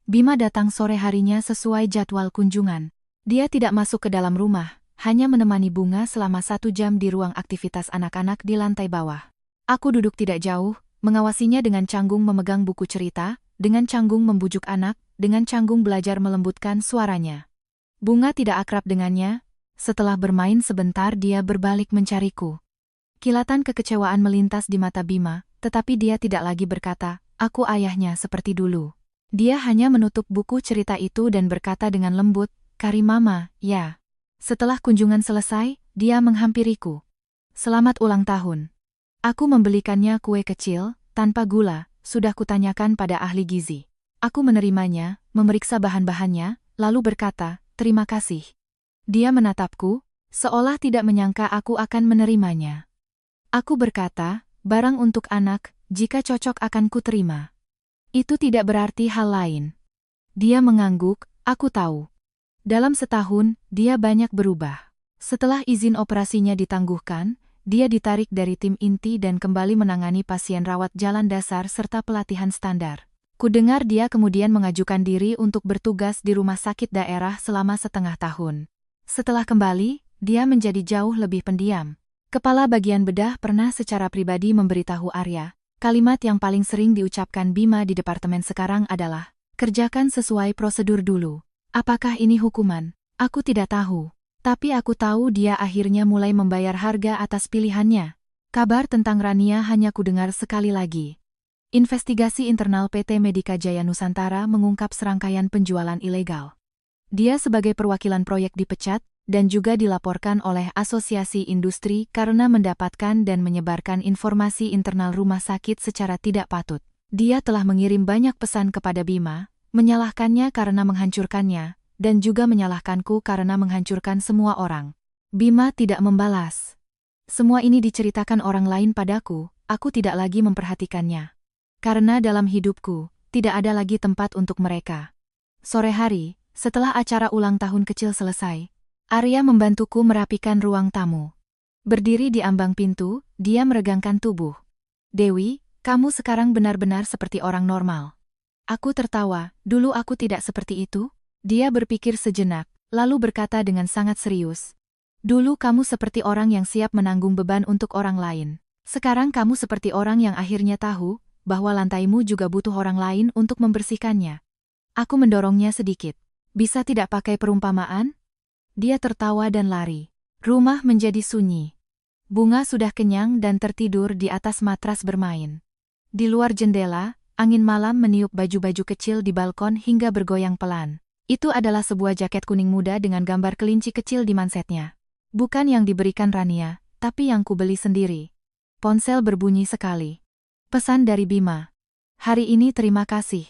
Bima datang sore harinya sesuai jadwal kunjungan. Dia tidak masuk ke dalam rumah, hanya menemani Bunga selama 1 jam di ruang aktivitas anak-anak di lantai bawah. Aku duduk tidak jauh, mengawasinya dengan canggung memegang buku cerita, dengan canggung membujuk anak, dengan canggung belajar melembutkan suaranya. Bunga tidak akrab dengannya. Setelah bermain sebentar dia berbalik mencariku. Kilatan kekecewaan melintas di mata Bima, tetapi dia tidak lagi berkata, aku ayahnya seperti dulu. Dia hanya menutup buku cerita itu dan berkata dengan lembut, Kari Mama, ya. Setelah kunjungan selesai, dia menghampiriku. Selamat ulang tahun. Aku membelikannya kue kecil, tanpa gula, sudah kutanyakan pada ahli gizi. Aku menerimanya, memeriksa bahan-bahannya, lalu berkata, terima kasih. Dia menatapku, seolah tidak menyangka aku akan menerimanya. Aku berkata, barang untuk anak, jika cocok akan kuterima. Itu tidak berarti hal lain. Dia mengangguk, aku tahu. Dalam setahun, dia banyak berubah. Setelah izin operasinya ditangguhkan, dia ditarik dari tim inti dan kembali menangani pasien rawat jalan dasar serta pelatihan standar. Kudengar dia kemudian mengajukan diri untuk bertugas di rumah sakit daerah selama setengah tahun. Setelah kembali, dia menjadi jauh lebih pendiam. Kepala bagian bedah pernah secara pribadi memberitahu Arya, kalimat yang paling sering diucapkan Bima di departemen sekarang adalah, kerjakan sesuai prosedur dulu. Apakah ini hukuman? Aku tidak tahu. Tapi aku tahu dia akhirnya mulai membayar harga atas pilihannya. Kabar tentang Rania hanya kudengar sekali lagi. Investigasi internal PT Medika Jaya Nusantara mengungkap serangkaian penjualan ilegal. Dia sebagai perwakilan proyek dipecat, dan juga dilaporkan oleh Asosiasi Industri karena mendapatkan dan menyebarkan informasi internal rumah sakit secara tidak patut. Dia telah mengirim banyak pesan kepada Bima, menyalahkannya karena menghancurkannya, dan juga menyalahkanku karena menghancurkan semua orang. Bima tidak membalas. Semua ini diceritakan orang lain padaku, aku tidak lagi memperhatikannya. Karena dalam hidupku, tidak ada lagi tempat untuk mereka. Sore hari, setelah acara ulang tahun kecil selesai, Arya membantuku merapikan ruang tamu. Berdiri di ambang pintu, dia meregangkan tubuh. Dewi, kamu sekarang benar-benar seperti orang normal. Aku tertawa, dulu aku tidak seperti itu. Dia berpikir sejenak, lalu berkata dengan sangat serius. Dulu kamu seperti orang yang siap menanggung beban untuk orang lain. Sekarang kamu seperti orang yang akhirnya tahu, bahwa lantaimu juga butuh orang lain untuk membersihkannya. Aku mendorongnya sedikit. Bisa tidak pakai perumpamaan? Dia tertawa dan lari. Rumah menjadi sunyi. Bunga sudah kenyang dan tertidur di atas matras bermain. Di luar jendela, angin malam meniup baju-baju kecil di balkon hingga bergoyang pelan. Itu adalah sebuah jaket kuning muda dengan gambar kelinci kecil di mansetnya. Bukan yang diberikan Rania, tapi yang kubeli sendiri. Ponsel berbunyi sekali. Pesan dari Bima. Hari ini terima kasih.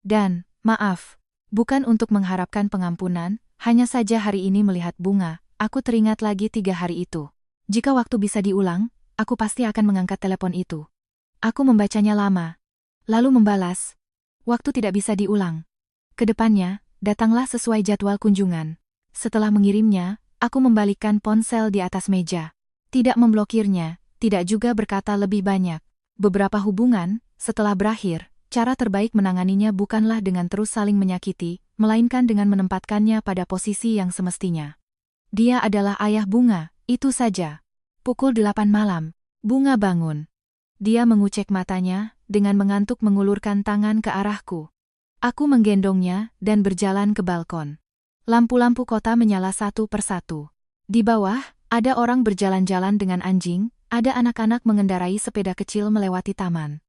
Dan, maaf. Bukan untuk mengharapkan pengampunan, hanya saja hari ini melihat Bunga, aku teringat lagi 3 hari itu. Jika waktu bisa diulang, aku pasti akan mengangkat telepon itu. Aku membacanya lama. Lalu membalas. Waktu tidak bisa diulang. Kedepannya, datanglah sesuai jadwal kunjungan. Setelah mengirimnya, aku membalikkan ponsel di atas meja. Tidak memblokirnya, tidak juga berkata lebih banyak. Beberapa hubungan, setelah berakhir, cara terbaik menanganinya bukanlah dengan terus saling menyakiti, melainkan dengan menempatkannya pada posisi yang semestinya. Dia adalah ayah Bunga, itu saja. Pukul 8 malam, Bunga bangun. Dia mengucek matanya, dengan mengantuk mengulurkan tangan ke arahku. Aku menggendongnya dan berjalan ke balkon. Lampu-lampu kota menyala satu persatu. Di bawah, ada orang berjalan-jalan dengan anjing, ada anak-anak mengendarai sepeda kecil melewati taman.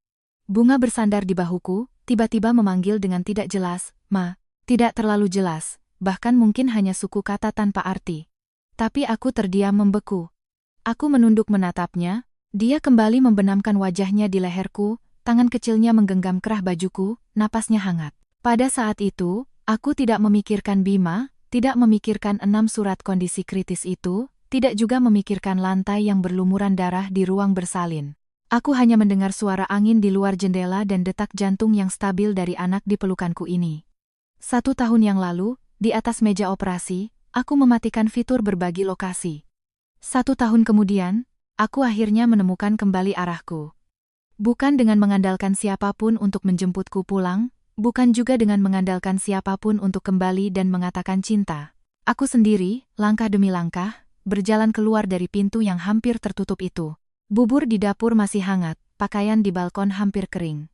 Bunga bersandar di bahuku, tiba-tiba memanggil dengan tidak jelas, "Ma." Tidak terlalu jelas, bahkan mungkin hanya suku kata tanpa arti. Tapi aku terdiam membeku. Aku menunduk menatapnya, dia kembali membenamkan wajahnya di leherku, tangan kecilnya menggenggam kerah bajuku, napasnya hangat. Pada saat itu, aku tidak memikirkan Bima, tidak memikirkan 6 surat kondisi kritis itu, tidak juga memikirkan lantai yang berlumuran darah di ruang bersalin. Aku hanya mendengar suara angin di luar jendela dan detak jantung yang stabil dari anak di pelukanku ini. 1 tahun yang lalu, di atas meja operasi, aku mematikan fitur berbagi lokasi. 1 tahun kemudian, aku akhirnya menemukan kembali arahku. Bukan dengan mengandalkan siapapun untuk menjemputku pulang, bukan juga dengan mengandalkan siapapun untuk kembali dan mengatakan cinta. Aku sendiri, langkah demi langkah, berjalan keluar dari pintu yang hampir tertutup itu. Bubur di dapur masih hangat, pakaian di balkon hampir kering.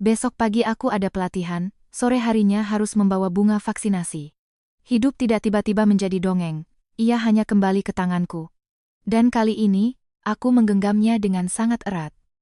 Besok pagi aku ada pelatihan, sore harinya harus membawa bunga vaksinasi. Hidup tidak tiba-tiba menjadi dongeng, ia hanya kembali ke tanganku. Dan kali ini, aku menggenggamnya dengan sangat erat.